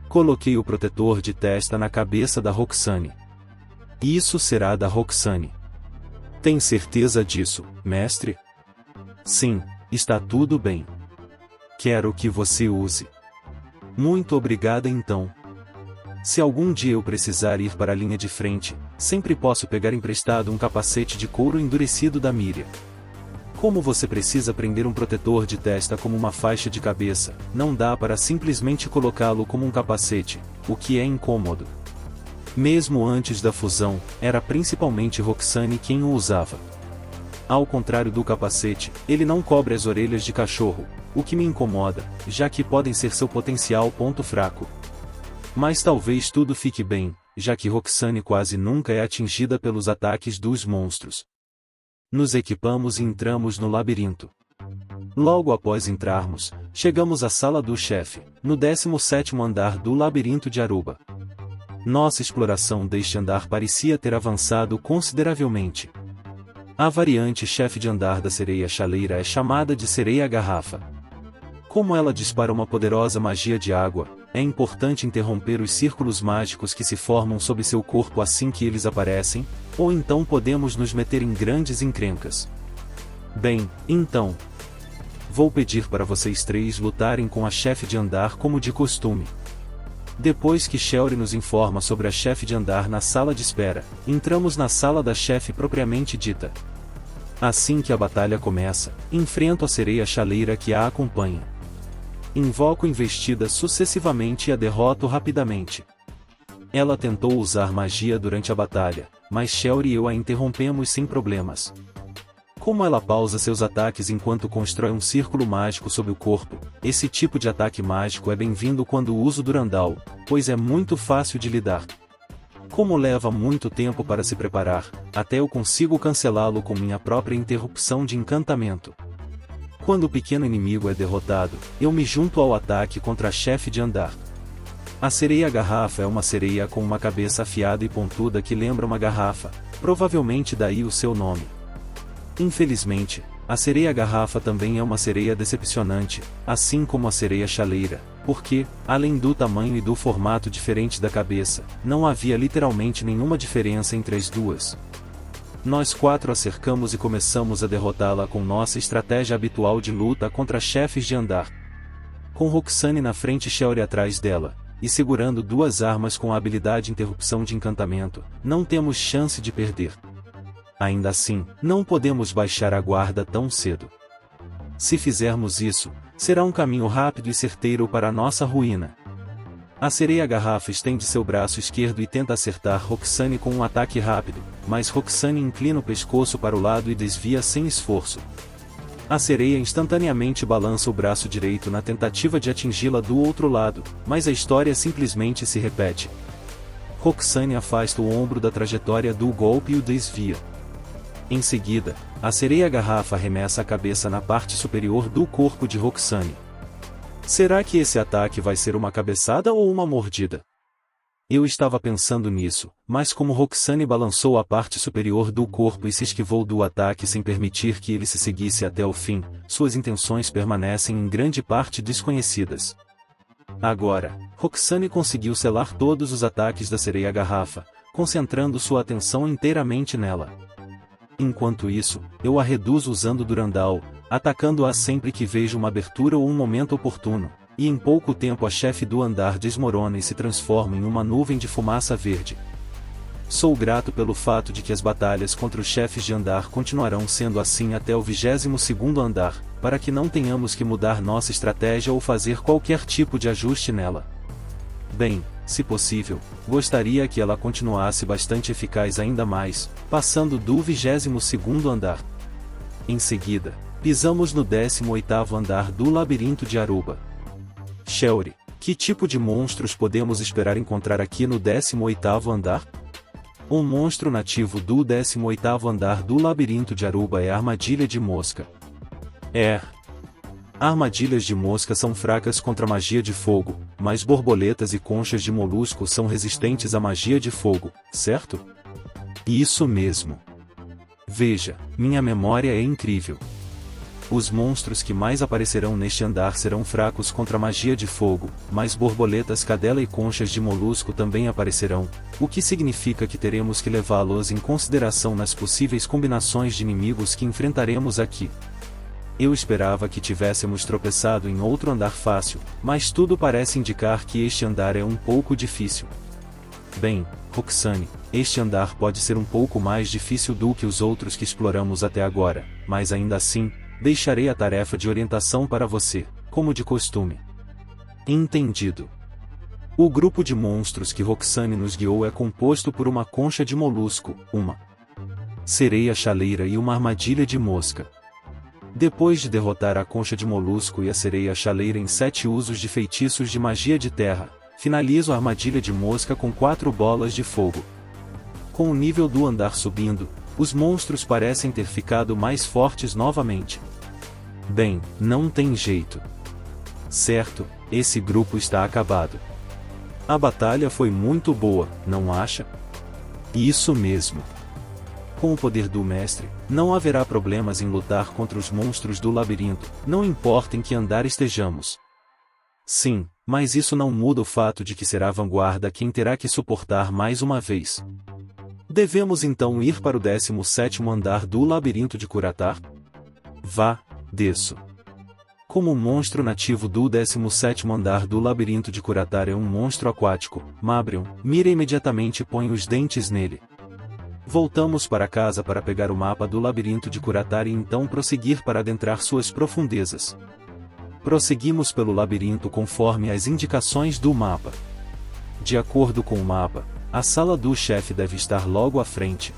Coloquei o protetor de testa na cabeça da Roxane. Isso será da Roxane. Tem certeza disso, mestre? Sim, está tudo bem. Quero que você use. Muito obrigada então. Se algum dia eu precisar ir para a linha de frente, sempre posso pegar emprestado um capacete de couro endurecido da Míria. Como você precisa prender um protetor de testa como uma faixa de cabeça, não dá para simplesmente colocá-lo como um capacete, o que é incômodo. Mesmo antes da fusão, era principalmente Roxane quem o usava. Ao contrário do capacete, ele não cobre as orelhas de cachorro, o que me incomoda, já que podem ser seu potencial ponto fraco. Mas talvez tudo fique bem, já que Roxane quase nunca é atingida pelos ataques dos monstros. Nos equipamos e entramos no labirinto. Logo após entrarmos, chegamos à sala do chefe, no 17º andar do labirinto de Aruba. Nossa exploração deste andar parecia ter avançado consideravelmente. A variante chefe de andar da sereia chaleira é chamada de sereia garrafa. Como ela dispara uma poderosa magia de água, é importante interromper os círculos mágicos que se formam sob seu corpo assim que eles aparecem, ou então podemos nos meter em grandes encrencas. Bem, então. Vou pedir para vocês 3 lutarem com a chefe de andar como de costume. Depois que Shelry nos informa sobre a chefe de andar na sala de espera, entramos na sala da chefe propriamente dita. Assim que a batalha começa, enfrento a sereia chaleira que a acompanha. Invoco investidas sucessivamente e a derroto rapidamente. Ela tentou usar magia durante a batalha, mas Shelry e eu a interrompemos sem problemas. Como ela pausa seus ataques enquanto constrói um círculo mágico sob o corpo, esse tipo de ataque mágico é bem-vindo quando uso Durandal, pois é muito fácil de lidar. Como leva muito tempo para se preparar, até eu consigo cancelá-lo com minha própria interrupção de encantamento. Quando o pequeno inimigo é derrotado, eu me junto ao ataque contra a chefe de andar. A sereia garrafa é uma sereia com uma cabeça afiada e pontuda que lembra uma garrafa, provavelmente daí o seu nome. Infelizmente, a sereia garrafa também é uma sereia decepcionante, assim como a sereia chaleira, porque, além do tamanho e do formato diferente da cabeça, não havia literalmente nenhuma diferença entre as duas. Nós 4 a cercamos e começamos a derrotá-la com nossa estratégia habitual de luta contra chefes de andar. Com Roxane na frente e Shelly atrás dela, e segurando 2 armas com a habilidade Interrupção de Encantamento, não temos chance de perder. Ainda assim, não podemos baixar a guarda tão cedo. Se fizermos isso, será um caminho rápido e certeiro para a nossa ruína. A sereia garrafa estende seu braço esquerdo e tenta acertar Roxane com um ataque rápido, mas Roxane inclina o pescoço para o lado e desvia sem esforço. A sereia instantaneamente balança o braço direito na tentativa de atingi-la do outro lado, mas a história simplesmente se repete. Roxane afasta o ombro da trajetória do golpe e o desvia. Em seguida, a sereia garrafa arremessa a cabeça na parte superior do corpo de Roxane. Será que esse ataque vai ser uma cabeçada ou uma mordida? Eu estava pensando nisso, mas como Roxane balançou a parte superior do corpo e se esquivou do ataque sem permitir que ele se seguisse até o fim, suas intenções permanecem em grande parte desconhecidas. Agora, Roxane conseguiu selar todos os ataques da sereia garrafa, concentrando sua atenção inteiramente nela. Enquanto isso, eu a reduzo usando Durandal, atacando-a sempre que vejo uma abertura ou um momento oportuno, e em pouco tempo a chefe do andar desmorona e se transforma em uma nuvem de fumaça verde. Sou grato pelo fato de que as batalhas contra os chefes de andar continuarão sendo assim até o 22º andar, para que não tenhamos que mudar nossa estratégia ou fazer qualquer tipo de ajuste nela. Bem, se possível, gostaria que ela continuasse bastante eficaz ainda mais, passando do 22º andar. Em seguida, pisamos no 18º andar do labirinto de Aruba. Shelly, que tipo de monstros podemos esperar encontrar aqui no 18º andar? Um monstro nativo do 18º andar do labirinto de Aruba é a armadilha de mosca. Armadilhas de mosca são fracas contra magia de fogo, mas borboletas e conchas de molusco são resistentes à magia de fogo, certo? Isso mesmo. Veja, minha memória é incrível. Os monstros que mais aparecerão neste andar serão fracos contra magia de fogo, mas borboletas, cadela e conchas de molusco também aparecerão, o que significa que teremos que levá-los em consideração nas possíveis combinações de inimigos que enfrentaremos aqui. Eu esperava que tivéssemos tropeçado em outro andar fácil, mas tudo parece indicar que este andar é um pouco difícil. Bem, Roxane, este andar pode ser um pouco mais difícil do que os outros que exploramos até agora, mas ainda assim, deixarei a tarefa de orientação para você, como de costume. Entendido. O grupo de monstros que Roxane nos guiou é composto por uma concha de molusco, uma sereia chaleira e uma armadilha de mosca. Depois de derrotar a concha de molusco e a sereia chaleira em 7 usos de feitiços de magia de terra, finalizo a armadilha de mosca com 4 bolas de fogo. Com o nível do andar subindo, os monstros parecem ter ficado mais fortes novamente. Bem, não tem jeito. Certo, esse grupo está acabado. A batalha foi muito boa, não acha? Isso mesmo. Com o poder do mestre, não haverá problemas em lutar contra os monstros do labirinto, não importa em que andar estejamos. Sim, mas isso não muda o fato de que será a vanguarda quem terá que suportar mais uma vez. Devemos então ir para o 17º andar do labirinto de Curatar? Vá, desço. Como um monstro nativo do 17º andar do labirinto de Curatar é um monstro aquático, Mabrion, mira imediatamente e põe os dentes nele. Voltamos para casa para pegar o mapa do labirinto de Curatar e então prosseguir para adentrar suas profundezas. Prosseguimos pelo labirinto conforme as indicações do mapa. De acordo com o mapa, a sala do chefe deve estar logo à frente.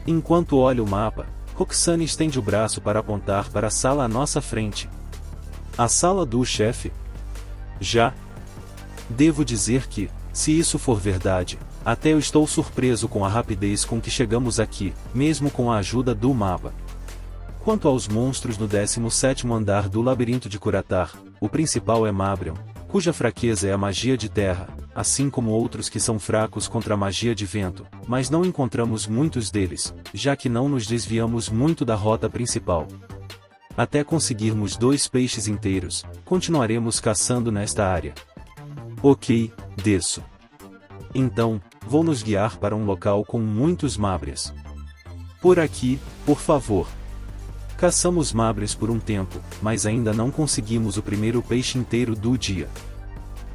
Enquanto olha o mapa, Roxane estende o braço para apontar para a sala à nossa frente. A sala do chefe? Já. Devo dizer que, se isso for verdade, até eu estou surpreso com a rapidez com que chegamos aqui, mesmo com a ajuda do mapa. Quanto aos monstros no 17º andar do labirinto de Curatar, o principal é Mabrion, cuja fraqueza é a magia de terra, assim como outros que são fracos contra a magia de vento, mas não encontramos muitos deles, já que não nos desviamos muito da rota principal. Até conseguirmos 2 peixes inteiros, continuaremos caçando nesta área. Ok, desço. Então, vou nos guiar para um local com muitos mabres. Por aqui, por favor. Caçamos mabres por um tempo, mas ainda não conseguimos o primeiro peixe inteiro do dia.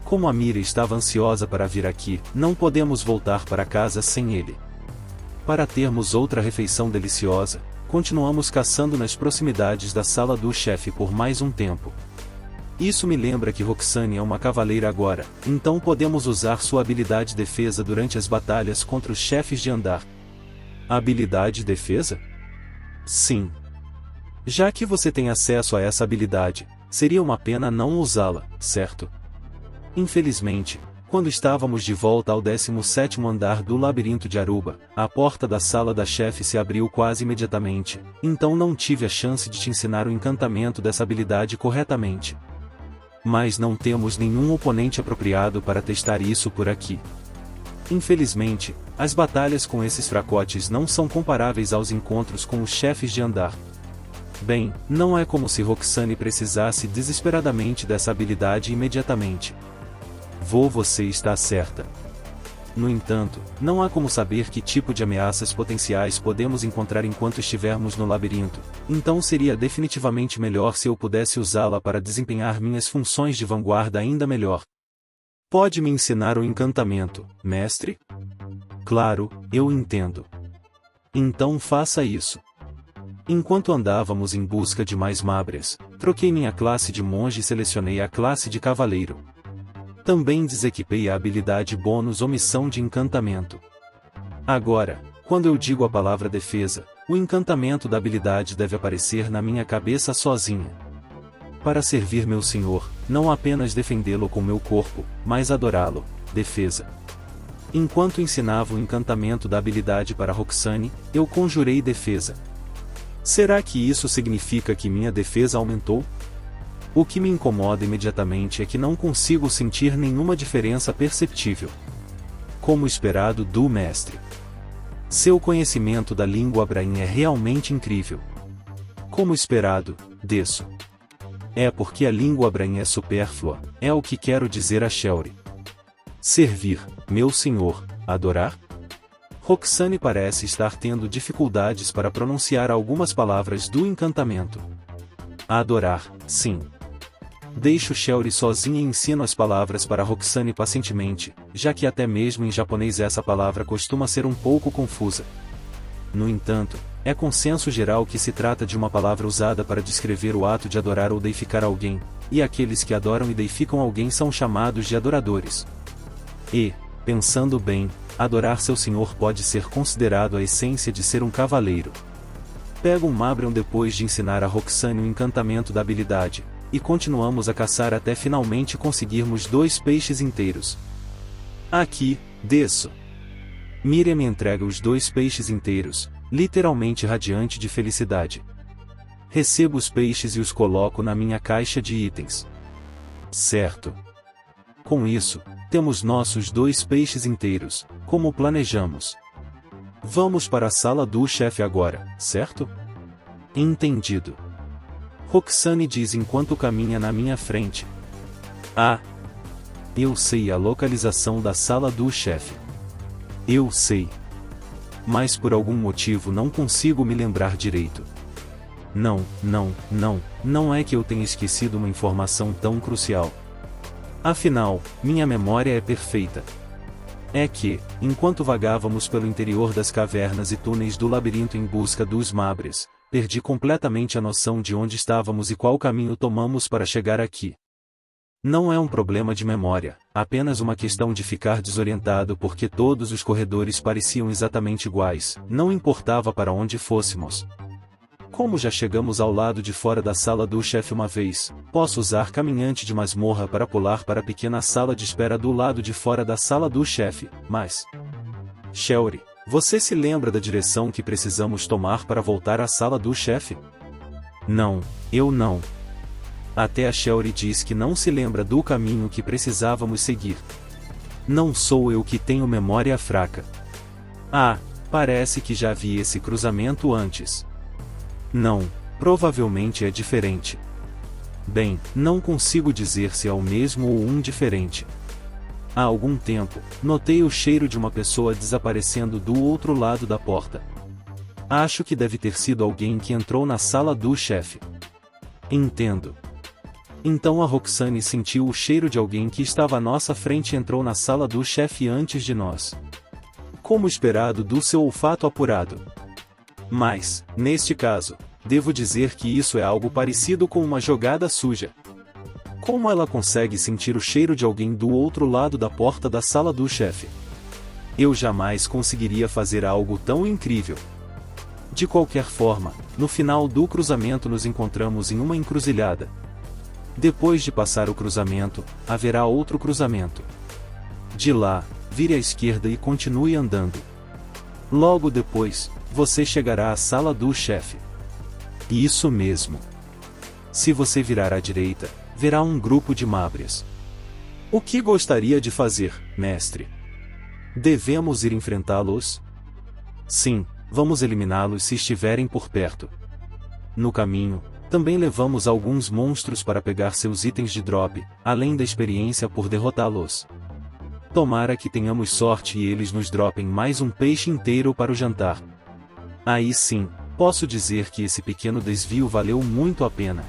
Como a Mira estava ansiosa para vir aqui, não podemos voltar para casa sem ele. Para termos outra refeição deliciosa, continuamos caçando nas proximidades da sala do chefe por mais um tempo. Isso me lembra que Roxane é uma cavaleira agora, então podemos usar sua habilidade defesa durante as batalhas contra os chefes de andar. Habilidade defesa? Sim. Já que você tem acesso a essa habilidade, seria uma pena não usá-la, certo? Infelizmente, quando estávamos de volta ao 17º andar do labirinto de Aruba, a porta da sala da chefe se abriu quase imediatamente, então não tive a chance de te ensinar o encantamento dessa habilidade corretamente. Mas não temos nenhum oponente apropriado para testar isso por aqui. Infelizmente, as batalhas com esses fracotes não são comparáveis aos encontros com os chefes de andar. Bem, não é como se Roxane precisasse desesperadamente dessa habilidade imediatamente. Você está certa. No entanto, não há como saber que tipo de ameaças potenciais podemos encontrar enquanto estivermos no labirinto, então seria definitivamente melhor se eu pudesse usá-la para desempenhar minhas funções de vanguarda ainda melhor. Pode me ensinar o encantamento, mestre? Claro, eu entendo. Então faça isso. Enquanto andávamos em busca de mais mabres, troquei minha classe de monge e selecionei a classe de cavaleiro. Também desequipei a habilidade bônus omissão de encantamento. Agora, quando eu digo a palavra defesa, o encantamento da habilidade deve aparecer na minha cabeça sozinha. Para servir meu senhor, não apenas defendê-lo com meu corpo, mas adorá-lo, defesa. Enquanto ensinava o encantamento da habilidade para Roxane, eu conjurei defesa. Será que isso significa que minha defesa aumentou? O que me incomoda imediatamente é que não consigo sentir nenhuma diferença perceptível. Como esperado do mestre. Seu conhecimento da língua Abraim é realmente incrível. Como esperado, desço. É porque a língua Abraim é supérflua, é o que quero dizer a Shelry. Servir, meu senhor, adorar? Roxane parece estar tendo dificuldades para pronunciar algumas palavras do encantamento. Adorar, sim. Deixo Shelry sozinha e ensino as palavras para Roxane pacientemente, já que até mesmo em japonês essa palavra costuma ser um pouco confusa. No entanto, é consenso geral que se trata de uma palavra usada para descrever o ato de adorar ou deificar alguém, e aqueles que adoram e deificam alguém são chamados de adoradores. E, pensando bem, adorar seu senhor pode ser considerado a essência de ser um cavaleiro. Pego um Mabrion depois de ensinar a Roxane o encantamento da habilidade, e continuamos a caçar até finalmente conseguirmos 2 peixes inteiros. Aqui, desço. Miriam me entrega os 2 peixes inteiros, literalmente radiante de felicidade. Recebo os peixes e os coloco na minha caixa de itens. Certo. Com isso, temos nossos 2 peixes inteiros, como planejamos. Vamos para a sala do chefe agora, certo? Entendido. Roxane diz enquanto caminha na minha frente. Ah! Eu sei a localização da sala do chefe. Eu sei. Mas por algum motivo não consigo me lembrar direito. Não é que eu tenha esquecido uma informação tão crucial. Afinal, minha memória é perfeita. É que, enquanto vagávamos pelo interior das cavernas e túneis do labirinto em busca dos mabres, perdi completamente a noção de onde estávamos e qual caminho tomamos para chegar aqui. Não é um problema de memória, apenas uma questão de ficar desorientado porque todos os corredores pareciam exatamente iguais, não importava para onde fôssemos. Como já chegamos ao lado de fora da sala do chefe uma vez, posso usar caminhante de masmorra para pular para a pequena sala de espera do lado de fora da sala do chefe, mas... Shelry, você se lembra da direção que precisamos tomar para voltar à sala do chefe? Não, eu não. Até a Shelry diz que não se lembra do caminho que precisávamos seguir. Não sou eu que tenho memória fraca. Ah, parece que já vi esse cruzamento antes. Não, provavelmente é diferente. Bem, não consigo dizer se é o mesmo ou um diferente. Há algum tempo, notei o cheiro de uma pessoa desaparecendo do outro lado da porta. Acho que deve ter sido alguém que entrou na sala do chefe. Entendo. Então a Roxane sentiu o cheiro de alguém que estava à nossa frente e entrou na sala do chefe antes de nós. Como esperado do seu olfato apurado. Mas, neste caso, devo dizer que isso é algo parecido com uma jogada suja. Como ela consegue sentir o cheiro de alguém do outro lado da porta da sala do chefe? Eu jamais conseguiria fazer algo tão incrível. De qualquer forma, no final do cruzamento nos encontramos em uma encruzilhada. Depois de passar o cruzamento, haverá outro cruzamento. De lá, vire à esquerda e continue andando. Logo depois, você chegará à sala do chefe. Isso mesmo. Se você virar à direita, verá um grupo de mábrias. O que gostaria de fazer, mestre? Devemos ir enfrentá-los? Sim, vamos eliminá-los se estiverem por perto. No caminho, também levamos alguns monstros para pegar seus itens de drop, além da experiência por derrotá-los. Tomara que tenhamos sorte e eles nos dropem mais um peixe inteiro para o jantar. Aí sim, posso dizer que esse pequeno desvio valeu muito a pena.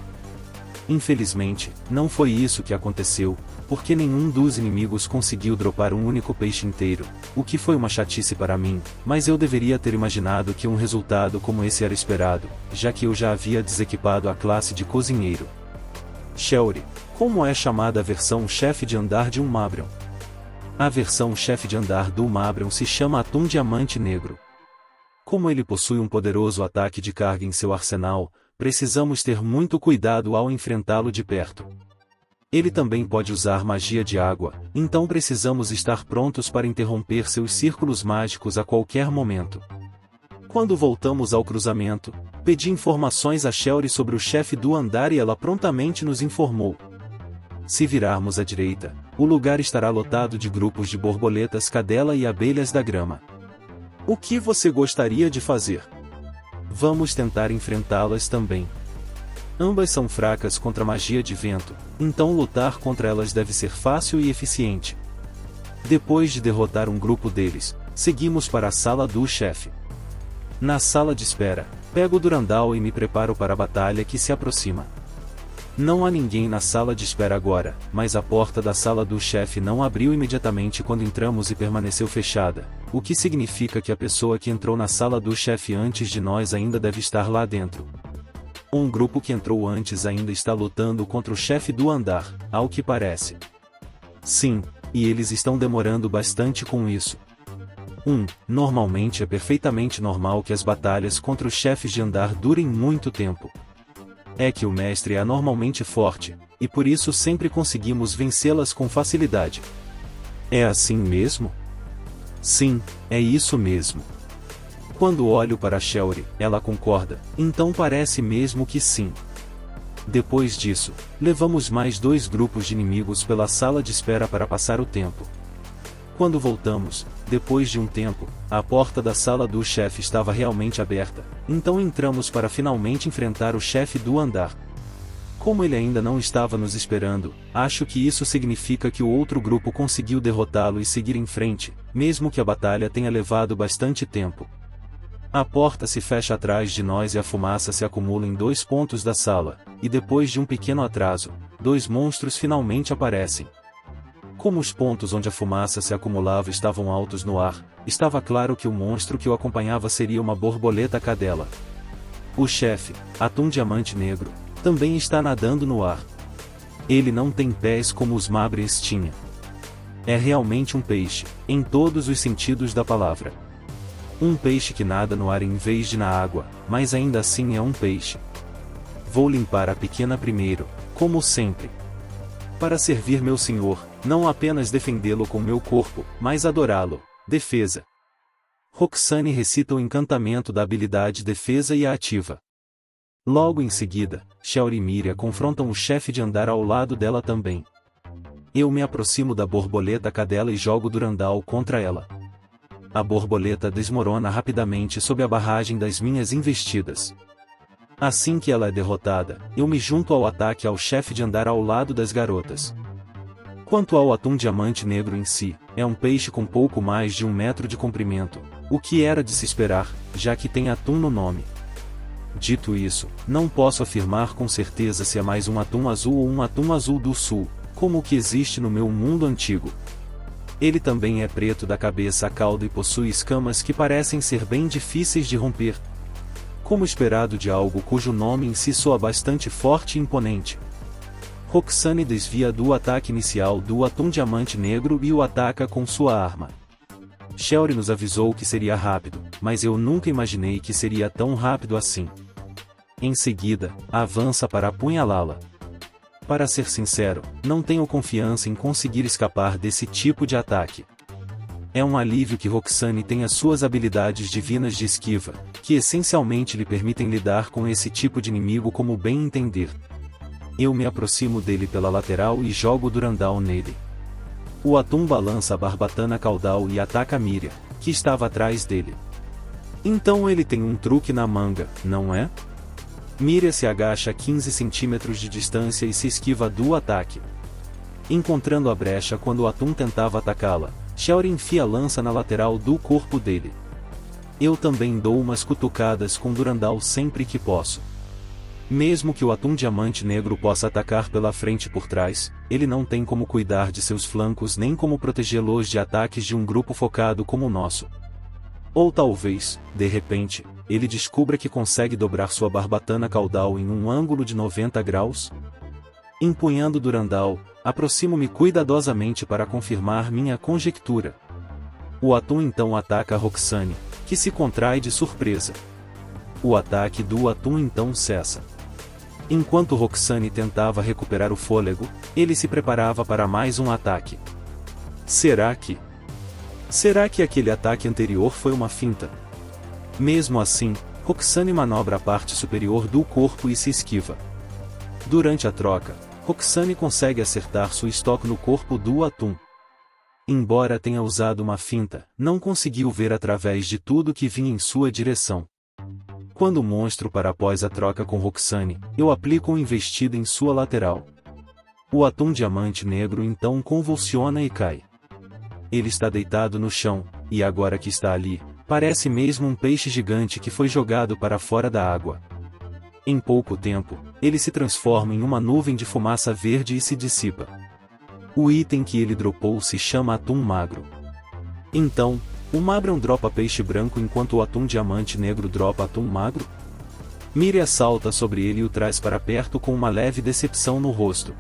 Infelizmente, não foi isso que aconteceu, porque nenhum dos inimigos conseguiu dropar um único peixe inteiro, o que foi uma chatice para mim, mas eu deveria ter imaginado que um resultado como esse era esperado, já que eu já havia desequipado a classe de cozinheiro. Shelry, como é chamada a versão chefe de andar de um Mabrion? A versão chefe de andar do Mabrion se chama Atum Diamante Negro. Como ele possui um poderoso ataque de carga em seu arsenal, precisamos ter muito cuidado ao enfrentá-lo de perto. Ele também pode usar magia de água, então precisamos estar prontos para interromper seus círculos mágicos a qualquer momento. Quando voltamos ao cruzamento, pedi informações a Shelry sobre o chefe do andar e ela prontamente nos informou. Se virarmos à direita, o lugar estará lotado de grupos de borboletas cadela e abelhas da grama. O que você gostaria de fazer? Vamos tentar enfrentá-las também. Ambas são fracas contra magia de vento, então lutar contra elas deve ser fácil e eficiente. Depois de derrotar um grupo deles, seguimos para a sala do chefe. Na sala de espera, pego o Durandal e me preparo para a batalha que se aproxima. Não há ninguém na sala de espera agora, mas a porta da sala do chefe não abriu imediatamente quando entramos e permaneceu fechada, o que significa que a pessoa que entrou na sala do chefe antes de nós ainda deve estar lá dentro. Um grupo que entrou antes ainda está lutando contra o chefe do andar, ao que parece. Sim, e eles estão demorando bastante com isso. Normalmente é perfeitamente normal que as batalhas contra os chefes de andar durem muito tempo. É que o mestre é anormalmente forte, e por isso sempre conseguimos vencê-las com facilidade. É assim mesmo? Sim, é isso mesmo. Quando olho para Shelry, ela concorda, então parece mesmo que sim. Depois disso, levamos mais 2 grupos de inimigos pela sala de espera para passar o tempo. Quando voltamos, depois de um tempo, a porta da sala do chefe estava realmente aberta, então entramos para finalmente enfrentar o chefe do andar. Como ele ainda não estava nos esperando, acho que isso significa que o outro grupo conseguiu derrotá-lo e seguir em frente, mesmo que a batalha tenha levado bastante tempo. A porta se fecha atrás de nós e a fumaça se acumula em 2 pontos da sala, e depois de um pequeno atraso, 2 monstros finalmente aparecem. Como os pontos onde a fumaça se acumulava estavam altos no ar, estava claro que o monstro que o acompanhava seria uma borboleta cadela. O chefe, Atum Diamante Negro, também está nadando no ar. Ele não tem pés como os Mabres tinha. É realmente um peixe, em todos os sentidos da palavra. Um peixe que nada no ar em vez de na água, mas ainda assim é um peixe. Vou limpar a pequena primeiro, como sempre. Para servir meu senhor, não apenas defendê-lo com meu corpo, mas adorá-lo. Defesa. Roxane recita o encantamento da habilidade defesa e a ativa. Logo em seguida, Shelry e Miria confrontam o chefe de andar ao lado dela também. Eu me aproximo da borboleta cadela e jogo Durandal contra ela. A borboleta desmorona rapidamente sob a barragem das minhas investidas. Assim que ela é derrotada, eu me junto ao ataque ao chefe de andar ao lado das garotas. Quanto ao atum diamante negro em si, é um peixe com pouco mais de 1 metro de comprimento, o que era de se esperar, já que tem atum no nome. Dito isso, não posso afirmar com certeza se é mais um atum azul ou um atum azul do sul, como o que existe no meu mundo antigo. Ele também é preto da cabeça à cauda e possui escamas que parecem ser bem difíceis de romper. Como esperado de algo cujo nome em si soa bastante forte e imponente. Roxane desvia do ataque inicial do atum diamante negro e o ataca com sua arma. Shelry nos avisou que seria rápido, mas eu nunca imaginei que seria tão rápido assim. Em seguida, avança para apunhalá-la. Para ser sincero, não tenho confiança em conseguir escapar desse tipo de ataque. É um alívio que Roxane tenha suas habilidades divinas de esquiva, que essencialmente lhe permitem lidar com esse tipo de inimigo como bem entender. Eu me aproximo dele pela lateral e jogo Durandal nele. O atum balança a barbatana caudal e ataca Miriam, que estava atrás dele. Então ele tem um truque na manga, não é? Miriam se agacha a 15 centímetros de distância e se esquiva do ataque. Encontrando a brecha quando o atum tentava atacá-la, Shelry enfia a lança na lateral do corpo dele. Eu também dou umas cutucadas com Durandal sempre que posso. Mesmo que o atum diamante negro possa atacar pela frente e por trás, ele não tem como cuidar de seus flancos nem como protegê-los de ataques de um grupo focado como o nosso. Ou talvez, de repente, ele descubra que consegue dobrar sua barbatana caudal em um ângulo de 90 graus? Empunhando Durandal, aproximo-me cuidadosamente para confirmar minha conjectura. O atum então ataca a Roxane, que se contrai de surpresa. O ataque do atum então cessa. Enquanto Roxane tentava recuperar o fôlego, ele se preparava para mais um ataque. Será que aquele ataque anterior foi uma finta? Mesmo assim, Roxane manobra a parte superior do corpo e se esquiva. Durante a troca, Roxane consegue acertar sua estoque no corpo do atum. Embora tenha usado uma finta, não conseguiu ver através de tudo que vinha em sua direção. Quando o monstro para após a troca com Roxane, eu aplico uma investida em sua lateral. O atum diamante negro então convulsiona e cai. Ele está deitado no chão, e agora que está ali, parece mesmo um peixe gigante que foi jogado para fora da água. Em pouco tempo, ele se transforma em uma nuvem de fumaça verde e se dissipa. O item que ele dropou se chama atum magro. Então, o Mabrão dropa peixe branco enquanto o atum diamante negro dropa atum magro? Miriam salta sobre ele e o traz para perto com uma leve decepção no rosto.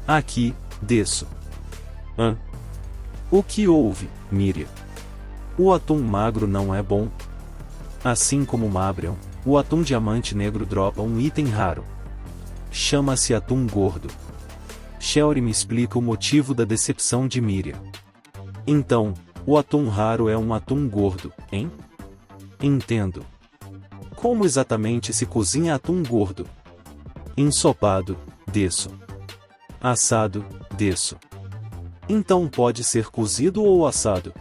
Aqui, desço. O que houve, Miriam? O atum magro não é bom? Assim como o Mabrão, o atum diamante negro dropa um item raro. Chama-se atum gordo. Shelry me explica o motivo da decepção de Miriam. Então, o atum raro é um atum gordo, hein? Entendo. Como exatamente se cozinha atum gordo? Ensopado, desço. Assado, desço. Então pode ser cozido ou assado.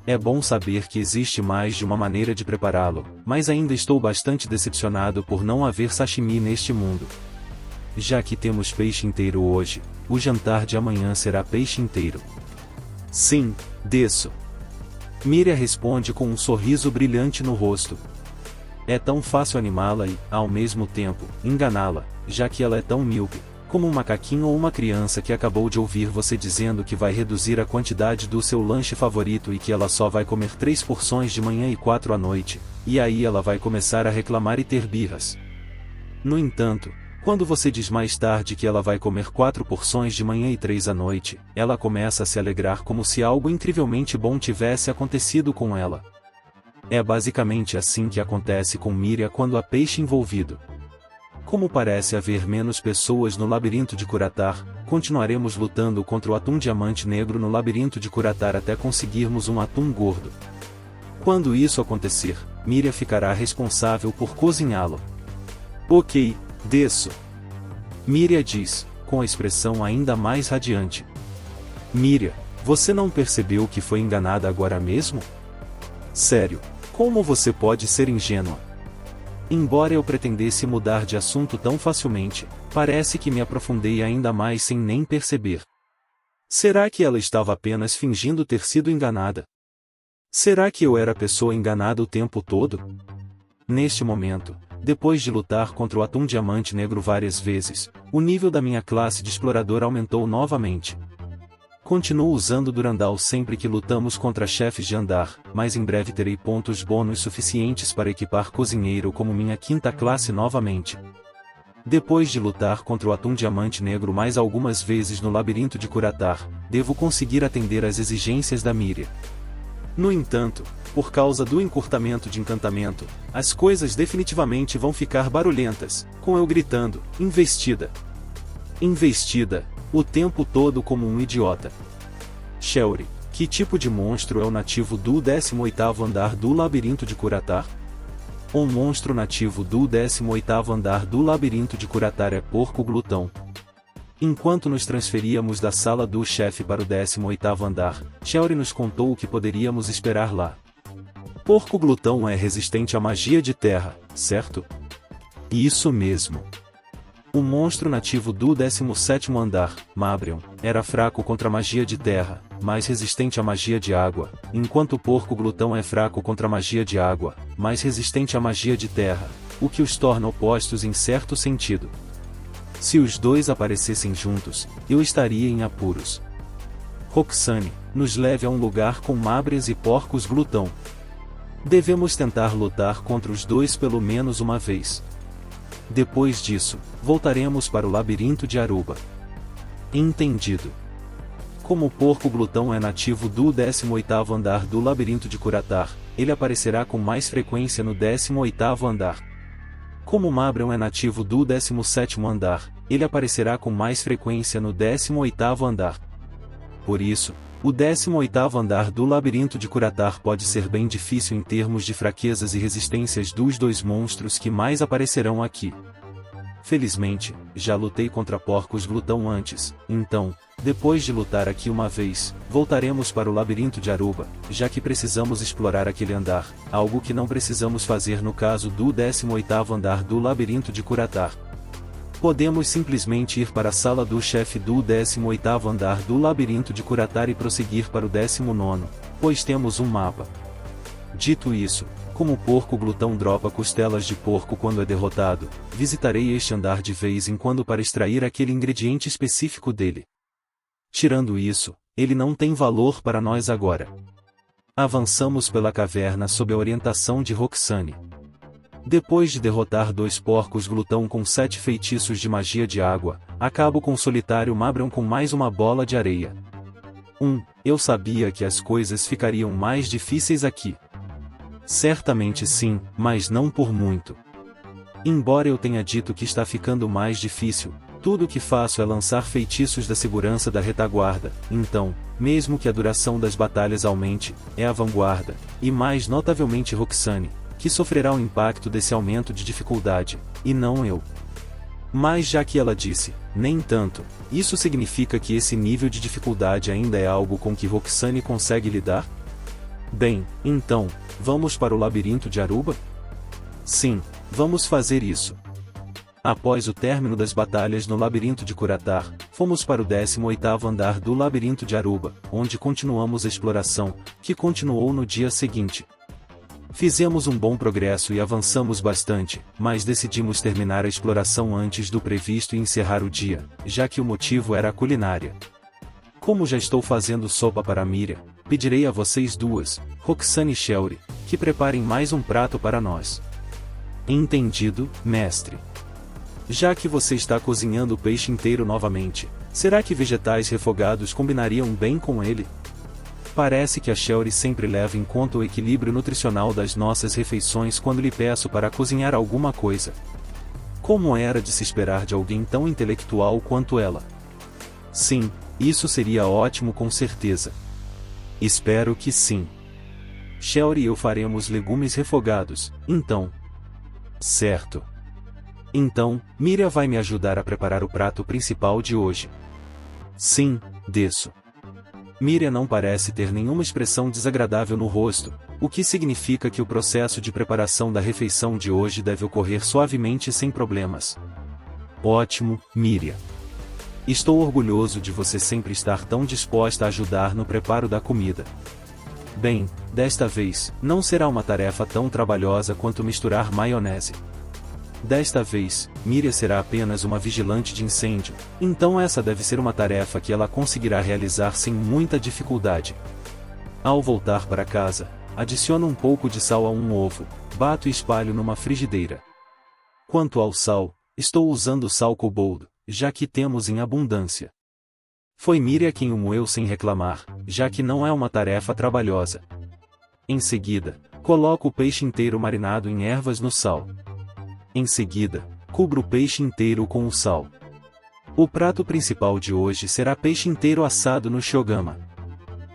É bom saber que existe mais de uma maneira de prepará-lo, mas ainda estou bastante decepcionado por não haver sashimi neste mundo. Já que temos peixe inteiro hoje, o jantar de amanhã será peixe inteiro. Sim, desço. Miriam responde com um sorriso brilhante no rosto. É tão fácil animá-la e, ao mesmo tempo, enganá-la, já que ela é tão míope, como um macaquinho ou uma criança que acabou de ouvir você dizendo que vai reduzir a quantidade do seu lanche favorito e que ela só vai comer 3 porções de manhã e 4 à noite, e aí ela vai começar a reclamar e ter birras. No entanto, quando você diz mais tarde que ela vai comer 4 porções de manhã e 3 à noite, ela começa a se alegrar como se algo incrivelmente bom tivesse acontecido com ela. É basicamente assim que acontece com Miriam quando há peixe envolvido. Como parece haver menos pessoas no labirinto de Curatar, continuaremos lutando contra o atum diamante negro no labirinto de Curatar até conseguirmos um atum gordo. Quando isso acontecer, Miriam ficará responsável por cozinhá-lo. Ok, desço. Miriam diz, com a expressão ainda mais radiante. Miriam, você não percebeu que foi enganada agora mesmo? Sério, como você pode ser ingênua? Embora eu pretendesse mudar de assunto tão facilmente, parece que me aprofundei ainda mais sem nem perceber. Será que ela estava apenas fingindo ter sido enganada? Será que eu era a pessoa enganada o tempo todo? Neste momento, depois de lutar contra o atum diamante negro várias vezes, o nível da minha classe de explorador aumentou novamente. Continuo usando Durandal sempre que lutamos contra chefes de andar, mas em breve terei pontos bônus suficientes para equipar Cozinheiro como minha quinta classe novamente. Depois de lutar contra o atum diamante negro mais algumas vezes no labirinto de Curatar, devo conseguir atender às exigências da Miriam. No entanto, por causa do encurtamento de encantamento, as coisas definitivamente vão ficar barulhentas, com eu gritando, investida! Investida! O tempo todo como um idiota. Shelry, que tipo de monstro é o nativo do 18º andar do labirinto de Curatar? Um monstro nativo do 18º andar do labirinto de Curatar é porco glutão. Enquanto nos transferíamos da sala do chefe para o 18º andar, Shelry nos contou o que poderíamos esperar lá. Porco glutão é resistente à magia de terra, certo? Isso mesmo. O monstro nativo do 17º andar, Mabrion, era fraco contra a magia de terra, mais resistente à magia de água, enquanto o porco glutão é fraco contra a magia de água, mais resistente à magia de terra, o que os torna opostos em certo sentido. Se os dois aparecessem juntos, eu estaria em apuros. Roxane, nos leve a um lugar com Mabrias e porcos glutão. Devemos tentar lutar contra os dois pelo menos uma vez. Depois disso, voltaremos para o labirinto de Aruba. Entendido. Como o porco glutão é nativo do 18º andar do labirinto de Curatar, ele aparecerá com mais frequência no 18º andar. Como Mabrion é nativo do 17º andar, ele aparecerá com mais frequência no 18º andar. Por isso, o 18º andar do labirinto de Curatar pode ser bem difícil em termos de fraquezas e resistências dos dois monstros que mais aparecerão aqui. Felizmente, já lutei contra porcos glutão antes, então, depois de lutar aqui uma vez, voltaremos para o labirinto de Aruba, já que precisamos explorar aquele andar, algo que não precisamos fazer no caso do 18º andar do labirinto de Curatar. Podemos simplesmente ir para a sala do chefe do 18º andar do labirinto de Curatar e prosseguir para o 19º, pois temos um mapa. Dito isso, como o porco glutão dropa costelas de porco quando é derrotado, visitarei este andar de vez em quando para extrair aquele ingrediente específico dele. Tirando isso, ele não tem valor para nós agora. Avançamos pela caverna sob a orientação de Roxane. Depois de derrotar dois porcos glutão com 7 feitiços de magia de água, acabo com o solitário Mabrion com mais uma bola de areia. Eu sabia que as coisas ficariam mais difíceis aqui. Certamente sim, mas não por muito. Embora eu tenha dito que está ficando mais difícil, tudo o que faço é lançar feitiços da segurança da retaguarda, então, mesmo que a duração das batalhas aumente, é a vanguarda, e mais notavelmente Roxane, que sofrerá o impacto desse aumento de dificuldade, e não eu. Mas já que ela disse, nem tanto, isso significa que esse nível de dificuldade ainda é algo com que Roxane consegue lidar? Bem, então, vamos para o labirinto de Aruba? Sim, vamos fazer isso. Após o término das batalhas no labirinto de Curatar, fomos para o 18º andar do labirinto de Aruba, onde continuamos a exploração, que continuou no dia seguinte. Fizemos um bom progresso e avançamos bastante, mas decidimos terminar a exploração antes do previsto e encerrar o dia, já que o motivo era a culinária. Como já estou fazendo sopa para Miriam, pedirei a vocês duas, Roxane e Shelry, que preparem mais um prato para nós. Entendido, mestre. Já que você está cozinhando o peixe inteiro novamente, será que vegetais refogados combinariam bem com ele? Parece que a Shelry sempre leva em conta o equilíbrio nutricional das nossas refeições quando lhe peço para cozinhar alguma coisa. Como era de se esperar de alguém tão intelectual quanto ela? Sim, isso seria ótimo com certeza. Espero que sim. Shelry e eu faremos legumes refogados, então. Certo. Então, Miriam vai me ajudar a preparar o prato principal de hoje. Sim, desço. Miriam não parece ter nenhuma expressão desagradável no rosto, o que significa que o processo de preparação da refeição de hoje deve ocorrer suavemente e sem problemas. Ótimo, Miriam. Estou orgulhoso de você sempre estar tão disposta a ajudar no preparo da comida. Bem, desta vez, não será uma tarefa tão trabalhosa quanto misturar maionese. Desta vez, Miriam será apenas uma vigilante de incêndio, então essa deve ser uma tarefa que ela conseguirá realizar sem muita dificuldade. Ao voltar para casa, adiciono um pouco de sal a um ovo, bato e espalho numa frigideira. Quanto ao sal, estou usando sal Kobold, já que temos em abundância. Foi Miriam quem o moeu sem reclamar, já que não é uma tarefa trabalhosa. Em seguida, coloco o peixe inteiro marinado em ervas no sal. Em seguida, cubro o peixe inteiro com o sal. O prato principal de hoje será peixe inteiro assado no shoyama.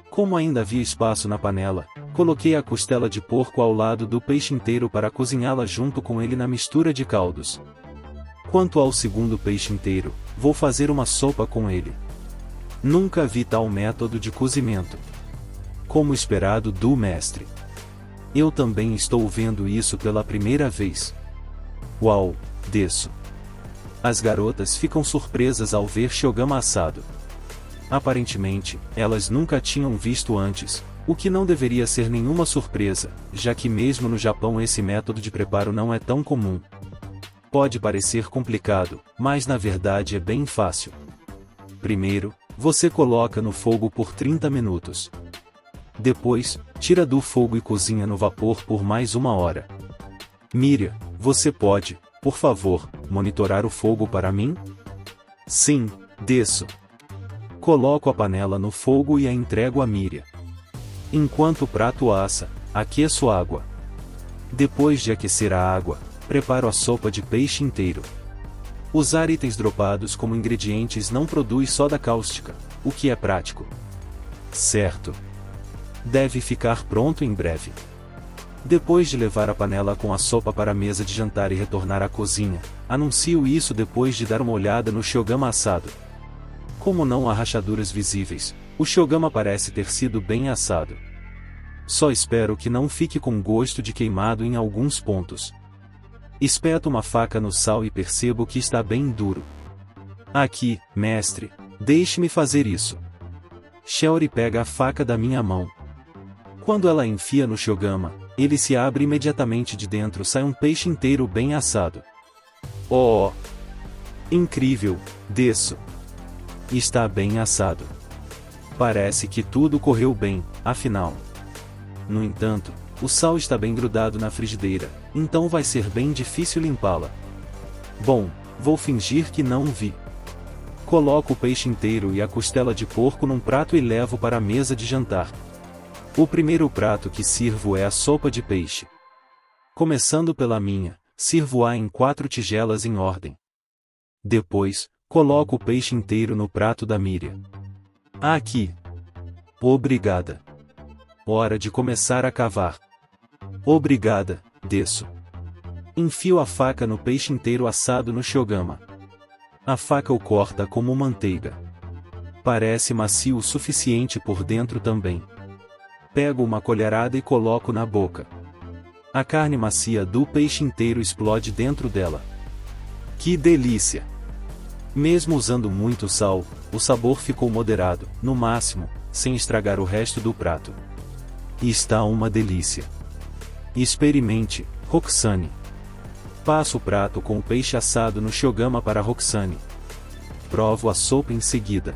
Como ainda havia espaço na panela, coloquei a costela de porco ao lado do peixe inteiro para cozinhá-la junto com ele na mistura de caldos. Quanto ao segundo peixe inteiro, vou fazer uma sopa com ele. Nunca vi tal método de cozimento. Como esperado do mestre. Eu também estou vendo isso pela primeira vez. Uau, desço. As garotas ficam surpresas ao ver shoyama assado. Aparentemente, elas nunca tinham visto antes, o que não deveria ser nenhuma surpresa, já que mesmo no Japão esse método de preparo não é tão comum. Pode parecer complicado, mas na verdade é bem fácil. Primeiro, você coloca no fogo por 30 minutos. Depois, tira do fogo e cozinha no vapor por mais 1 hora. Miriam, você pode, por favor, monitorar o fogo para mim? Sim, desço. Coloco a panela no fogo e a entrego a Miriam. Enquanto o prato assa, aqueço água. Depois de aquecer a água, preparo a sopa de peixe inteiro. Usar itens dropados como ingredientes não produz soda cáustica, o que é prático. Certo. Deve ficar pronto em breve. Depois de levar a panela com a sopa para a mesa de jantar e retornar à cozinha, anuncio isso depois de dar uma olhada no shoyama assado. Como não há rachaduras visíveis, o shoyama parece ter sido bem assado. Só espero que não fique com gosto de queimado em alguns pontos. Espeto uma faca no sal e percebo que está bem duro. Aqui, mestre, deixe-me fazer isso. Shiori pega a faca da minha mão. Quando ela enfia no shoyama, ele se abre imediatamente de dentro sai um peixe inteiro bem assado. Oh! Incrível, desço. Está bem assado. Parece que tudo correu bem, afinal. No entanto, o sal está bem grudado na frigideira, então vai ser bem difícil limpá-la. Bom, vou fingir que não vi. Coloco o peixe inteiro e a costela de porco num prato e levo para a mesa de jantar. O primeiro prato que sirvo é a sopa de peixe. Começando pela minha, sirvo-a em 4 tigelas em ordem. Depois, coloco o peixe inteiro no prato da Miriam. Aqui. Obrigada. Hora de começar a cavar. Obrigada, desço. Enfio a faca no peixe inteiro assado no shoyama. A faca o corta como manteiga. Parece macio o suficiente por dentro também. Pego uma colherada e coloco na boca. A carne macia do peixe inteiro explode dentro dela. Que delícia! Mesmo usando muito sal, o sabor ficou moderado, no máximo, sem estragar o resto do prato. E está uma delícia. Experimente, Roxane. Passo o prato com o peixe assado no shoyama para Roxane. Provo a sopa em seguida.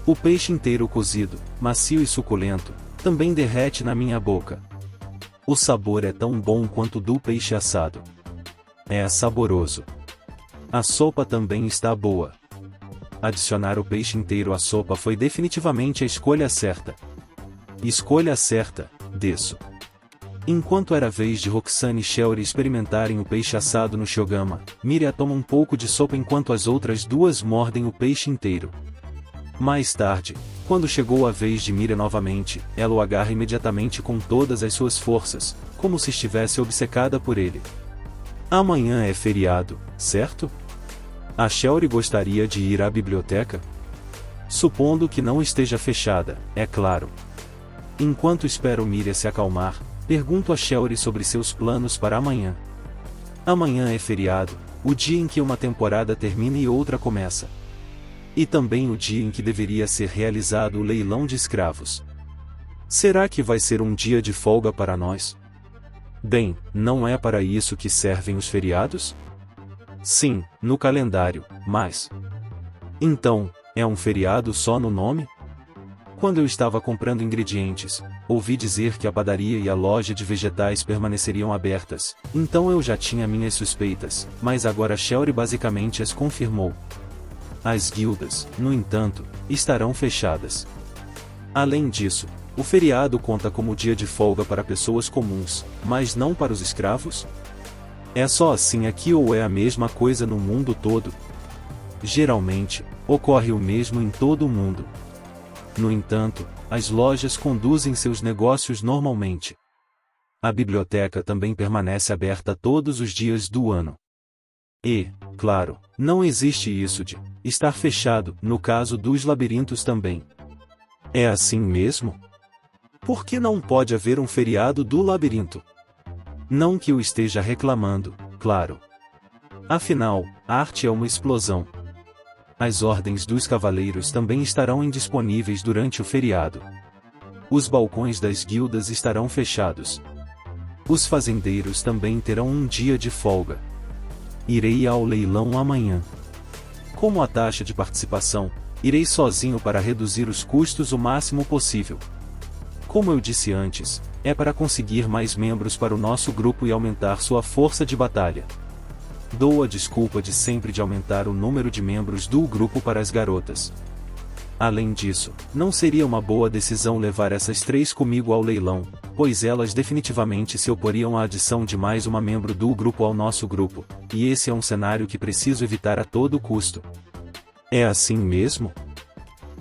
O peixe inteiro cozido, macio e suculento, também derrete na minha boca. O sabor é tão bom quanto o do peixe assado. É saboroso. A sopa também está boa. Adicionar o peixe inteiro à sopa foi definitivamente a escolha certa. Escolha certa, desço. Enquanto era vez de Roxane e Shiori experimentarem o peixe assado no shoyama, Miriam toma um pouco de sopa enquanto as outras duas mordem o peixe inteiro. Mais tarde, quando chegou a vez de Miriam novamente, ela o agarra imediatamente com todas as suas forças, como se estivesse obcecada por ele. Amanhã é feriado, certo? A Shelly gostaria de ir à biblioteca? Supondo que não esteja fechada, é claro. Enquanto espero Miriam se acalmar, pergunto a Shelly sobre seus planos para amanhã. Amanhã é feriado, o dia em que uma temporada termina e outra começa. E também o dia em que deveria ser realizado o leilão de escravos. Será que vai ser um dia de folga para nós? Bem, não é para isso que servem os feriados? Sim, no calendário, mas... Então, é um feriado só no nome? Quando eu estava comprando ingredientes, ouvi dizer que a padaria e a loja de vegetais permaneceriam abertas, então eu já tinha minhas suspeitas, mas agora Shelly basicamente as confirmou. As guildas, no entanto, estarão fechadas. Além disso, o feriado conta como dia de folga para pessoas comuns, mas não para os escravos? É só assim aqui ou é a mesma coisa no mundo todo? Geralmente, ocorre o mesmo em todo o mundo. No entanto, as lojas conduzem seus negócios normalmente. A biblioteca também permanece aberta todos os dias do ano. E, claro, não existe isso de estar fechado, no caso dos labirintos também. É assim mesmo? Por que não pode haver um feriado do labirinto? Não que eu esteja reclamando, claro. Afinal, a arte é uma explosão. As ordens dos cavaleiros também estarão indisponíveis durante o feriado. Os balcões das guildas estarão fechados. Os fazendeiros também terão um dia de folga. Irei ao leilão amanhã. Como a taxa de participação, irei sozinho para reduzir os custos o máximo possível. Como eu disse antes, é para conseguir mais membros para o nosso grupo e aumentar sua força de batalha. Dou a desculpa de sempre de aumentar o número de membros do grupo para as garotas. Além disso, não seria uma boa decisão levar essas 3 comigo ao leilão, pois elas definitivamente se oporiam à adição de mais uma membro do grupo ao nosso grupo, e esse é um cenário que preciso evitar a todo custo. É assim mesmo?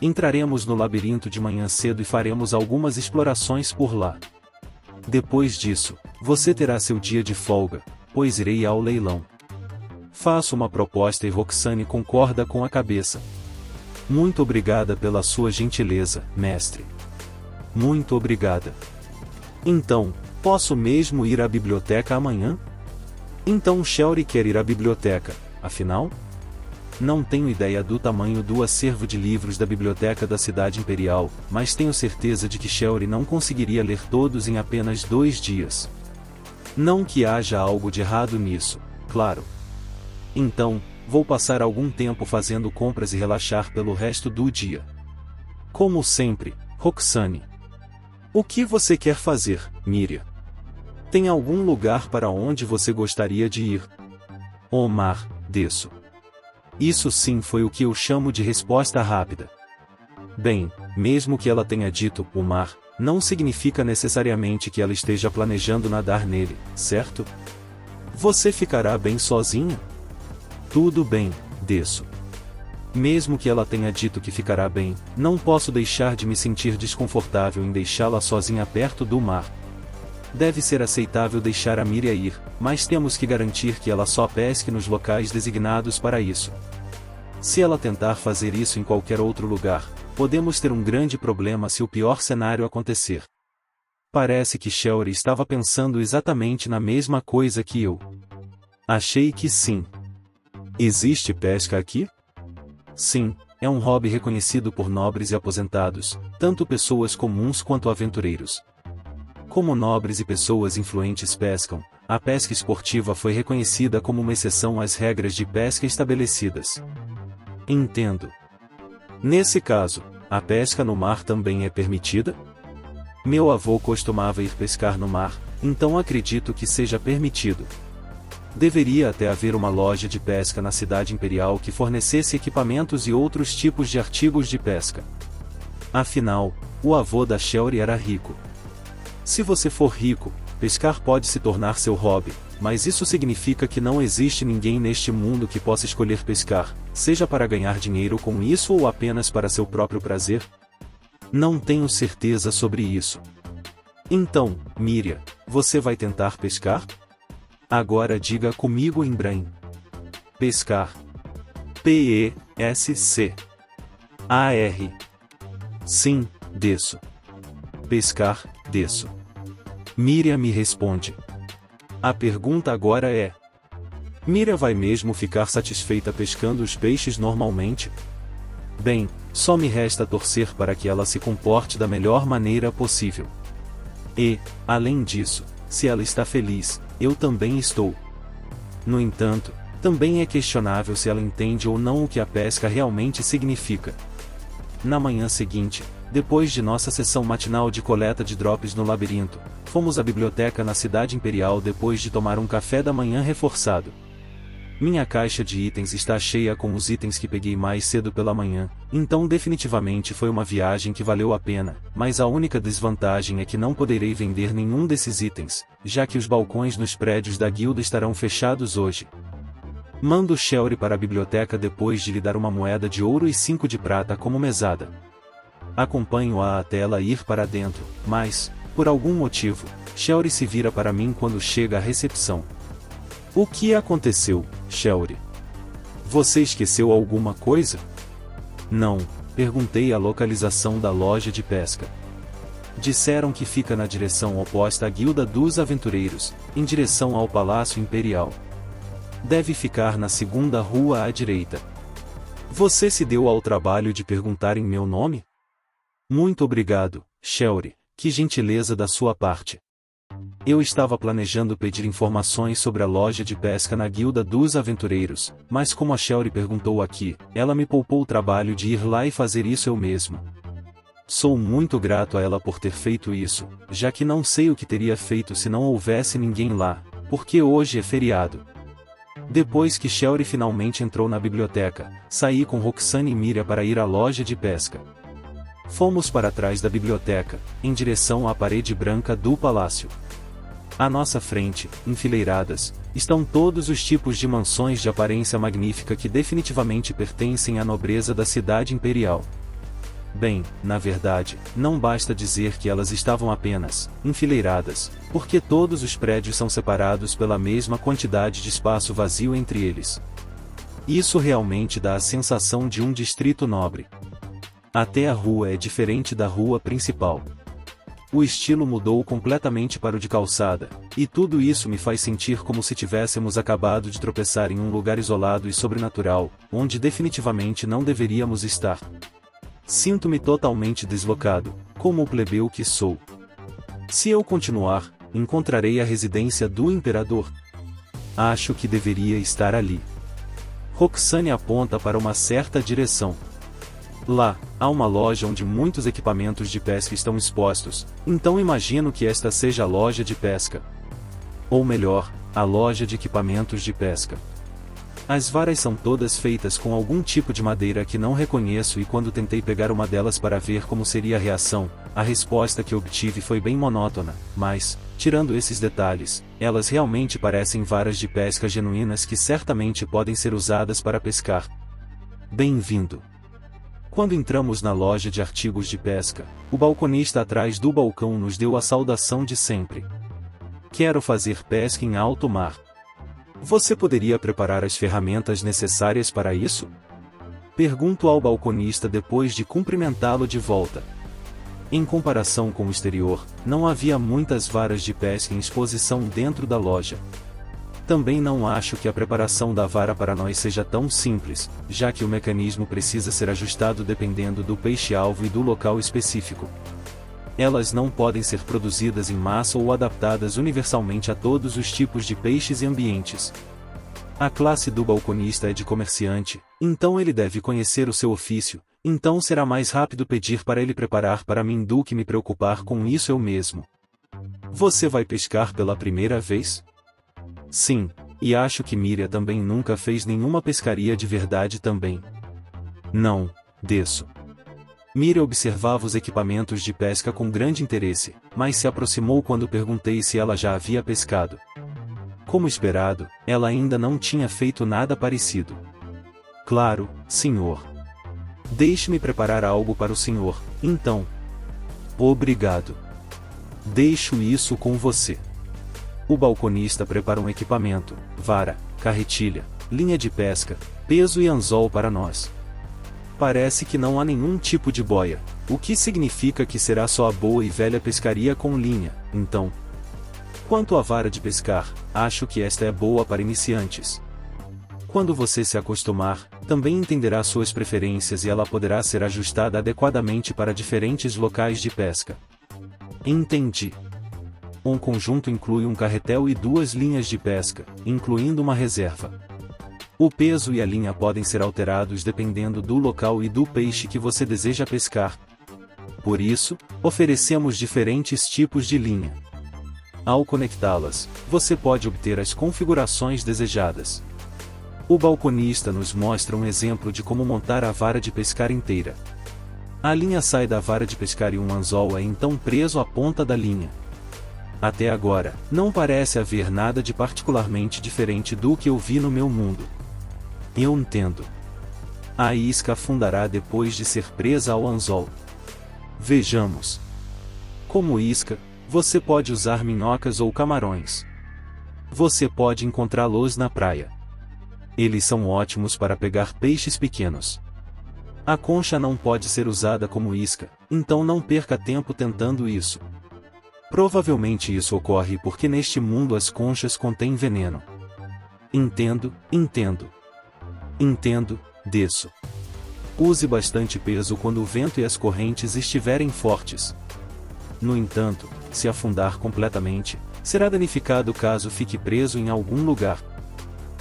Entraremos no labirinto de manhã cedo e faremos algumas explorações por lá. Depois disso, você terá seu dia de folga, pois irei ao leilão. Faço uma proposta e Roxane concorda com a cabeça. Muito obrigada pela sua gentileza, mestre. Muito obrigada. Então, posso mesmo ir à biblioteca amanhã? Então Shelly quer ir à biblioteca, afinal? Não tenho ideia do tamanho do acervo de livros da biblioteca da Cidade Imperial, mas tenho certeza de que Shelly não conseguiria ler todos em apenas 2 dias. Não que haja algo de errado nisso, claro. Então, vou passar algum tempo fazendo compras e relaxar pelo resto do dia. Como sempre, Roxane. O que você quer fazer, Miriam? Tem algum lugar para onde você gostaria de ir? Omar, desço. Isso sim foi o que eu chamo de resposta rápida. Bem, mesmo que ela tenha dito o mar, não significa necessariamente que ela esteja planejando nadar nele, certo? Você ficará bem sozinha? Tudo bem, desço. Mesmo que ela tenha dito que ficará bem, não posso deixar de me sentir desconfortável em deixá-la sozinha perto do mar. Deve ser aceitável deixar a Miriam ir, mas temos que garantir que ela só pesque nos locais designados para isso. Se ela tentar fazer isso em qualquer outro lugar, podemos ter um grande problema se o pior cenário acontecer. Parece que Shelly estava pensando exatamente na mesma coisa que eu. Achei que sim. Existe pesca aqui? Sim, é um hobby reconhecido por nobres e aposentados, tanto pessoas comuns quanto aventureiros. Como nobres e pessoas influentes pescam, a pesca esportiva foi reconhecida como uma exceção às regras de pesca estabelecidas. Entendo. Nesse caso, a pesca no mar também é permitida? Meu avô costumava ir pescar no mar, então acredito que seja permitido. Deveria até haver uma loja de pesca na Cidade Imperial que fornecesse equipamentos e outros tipos de artigos de pesca. Afinal, o avô da Shelly era rico. Se você for rico, pescar pode se tornar seu hobby, mas isso significa que não existe ninguém neste mundo que possa escolher pescar, seja para ganhar dinheiro com isso ou apenas para seu próprio prazer? Não tenho certeza sobre isso. Então, Miriam, você vai tentar pescar? Agora diga comigo em Brain. Pescar. P-E-S-C-A-R. Sim, desço. Pescar, desço. Miriam me responde. A pergunta agora é: Miriam vai mesmo ficar satisfeita pescando os peixes normalmente? Bem, só me resta torcer para que ela se comporte da melhor maneira possível. E, além disso, se ela está feliz, eu também estou. No entanto, também é questionável se ela entende ou não o que a pesca realmente significa. Na manhã seguinte, depois de nossa sessão matinal de coleta de drops no labirinto, fomos à biblioteca na Cidade Imperial depois de tomar um café da manhã reforçado. Minha caixa de itens está cheia com os itens que peguei mais cedo pela manhã, então definitivamente foi uma viagem que valeu a pena, mas a única desvantagem é que não poderei vender nenhum desses itens, já que os balcões nos prédios da guilda estarão fechados hoje. Mando Shelry para a biblioteca depois de lhe dar uma moeda de ouro e 5 de prata como mesada. Acompanho-a até ela ir para dentro, mas, por algum motivo, Shelry se vira para mim quando chega à recepção. O que aconteceu, Shelry? Você esqueceu alguma coisa? Não, perguntei a localização da loja de pesca. Disseram que fica na direção oposta à Guilda dos Aventureiros, em direção ao Palácio Imperial. Deve ficar na segunda rua à direita. Você se deu ao trabalho de perguntar em meu nome? Muito obrigado, Shelry, que gentileza da sua parte. Eu estava planejando pedir informações sobre a loja de pesca na Guilda dos Aventureiros, mas como a Shelry perguntou aqui, ela me poupou o trabalho de ir lá e fazer isso eu mesmo. Sou muito grato a ela por ter feito isso, já que não sei o que teria feito se não houvesse ninguém lá, porque hoje é feriado. Depois que Shelry finalmente entrou na biblioteca, saí com Roxane e Miriam para ir à loja de pesca. Fomos para trás da biblioteca, em direção à parede branca do palácio. À nossa frente, enfileiradas, estão todos os tipos de mansões de aparência magnífica que definitivamente pertencem à nobreza da cidade imperial. Bem, na verdade, não basta dizer que elas estavam apenas enfileiradas, porque todos os prédios são separados pela mesma quantidade de espaço vazio entre eles. Isso realmente dá a sensação de um distrito nobre. Até a rua é diferente da rua principal. O estilo mudou completamente para o de calçada, e tudo isso me faz sentir como se tivéssemos acabado de tropeçar em um lugar isolado e sobrenatural, onde definitivamente não deveríamos estar. Sinto-me totalmente deslocado, como o plebeu que sou. Se eu continuar, encontrarei a residência do imperador. Acho que deveria estar ali. Roxane aponta para uma certa direção. Lá, há uma loja onde muitos equipamentos de pesca estão expostos, então imagino que esta seja a loja de pesca. Ou melhor, a loja de equipamentos de pesca. As varas são todas feitas com algum tipo de madeira que não reconheço e quando tentei pegar uma delas para ver como seria a reação, a resposta que obtive foi bem monótona, mas, tirando esses detalhes, elas realmente parecem varas de pesca genuínas que certamente podem ser usadas para pescar. Bem-vindo! Quando entramos na loja de artigos de pesca, o balconista atrás do balcão nos deu a saudação de sempre. Quero fazer pesca em alto mar. Você poderia preparar as ferramentas necessárias para isso? Pergunto ao balconista depois de cumprimentá-lo de volta. Em comparação com o exterior, não havia muitas varas de pesca em exposição dentro da loja. Também não acho que a preparação da vara para nós seja tão simples, já que o mecanismo precisa ser ajustado dependendo do peixe-alvo e do local específico. Elas não podem ser produzidas em massa ou adaptadas universalmente a todos os tipos de peixes e ambientes. A classe do balconista é de comerciante, então ele deve conhecer o seu ofício, então será mais rápido pedir para ele preparar para mim do que me preocupar com isso eu mesmo. Você vai pescar pela primeira vez? Sim, e acho que Miriam também nunca fez nenhuma pescaria de verdade também. Não, desço. Miriam observava os equipamentos de pesca com grande interesse, mas se aproximou quando perguntei se ela já havia pescado. Como esperado, ela ainda não tinha feito nada parecido. Claro, senhor. Deixe-me preparar algo para o senhor, então. Obrigado. Deixo isso com você. O balconista prepara um equipamento, vara, carretilha, linha de pesca, peso e anzol para nós. Parece que não há nenhum tipo de boia, o que significa que será só a boa e velha pescaria com linha, então. Quanto à vara de pescar, acho que esta é boa para iniciantes. Quando você se acostumar, também entenderá suas preferências e ela poderá ser ajustada adequadamente para diferentes locais de pesca. Entendi. Um conjunto inclui um carretel e 2 linhas de pesca, incluindo uma reserva. O peso e a linha podem ser alterados dependendo do local e do peixe que você deseja pescar. Por isso, oferecemos diferentes tipos de linha. Ao conectá-las, você pode obter as configurações desejadas. O balconista nos mostra um exemplo de como montar a vara de pescar inteira. A linha sai da vara de pescar e um anzol é então preso à ponta da linha. Até agora, não parece haver nada de particularmente diferente do que eu vi no meu mundo. Eu entendo. A isca afundará depois de ser presa ao anzol. Vejamos. Como isca, você pode usar minhocas ou camarões. Você pode encontrá-los na praia. Eles são ótimos para pegar peixes pequenos. A concha não pode ser usada como isca, então não perca tempo tentando isso. Provavelmente isso ocorre porque neste mundo as conchas contêm veneno. Entendo, desço. Use bastante peso quando o vento e as correntes estiverem fortes. No entanto, se afundar completamente, será danificado caso fique preso em algum lugar.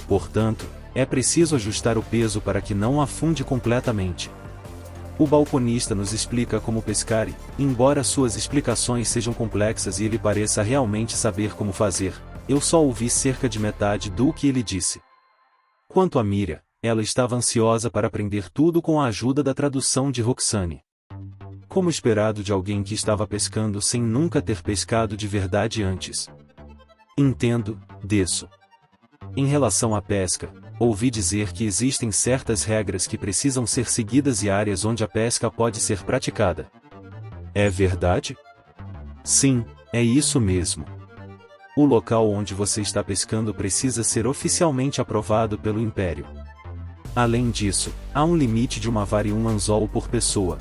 Portanto, é preciso ajustar o peso para que não afunde completamente. O balconista nos explica como pescar e, embora suas explicações sejam complexas e ele pareça realmente saber como fazer, eu só ouvi cerca de metade do que ele disse. Quanto a Miriam, ela estava ansiosa para aprender tudo com a ajuda da tradução de Roxane. Como esperado de alguém que estava pescando sem nunca ter pescado de verdade antes. Entendo, desço. Em relação à pesca, ouvi dizer que existem certas regras que precisam ser seguidas e áreas onde a pesca pode ser praticada. É verdade? Sim, é isso mesmo. O local onde você está pescando precisa ser oficialmente aprovado pelo Império. Além disso, há um limite de uma vara e um anzol por pessoa.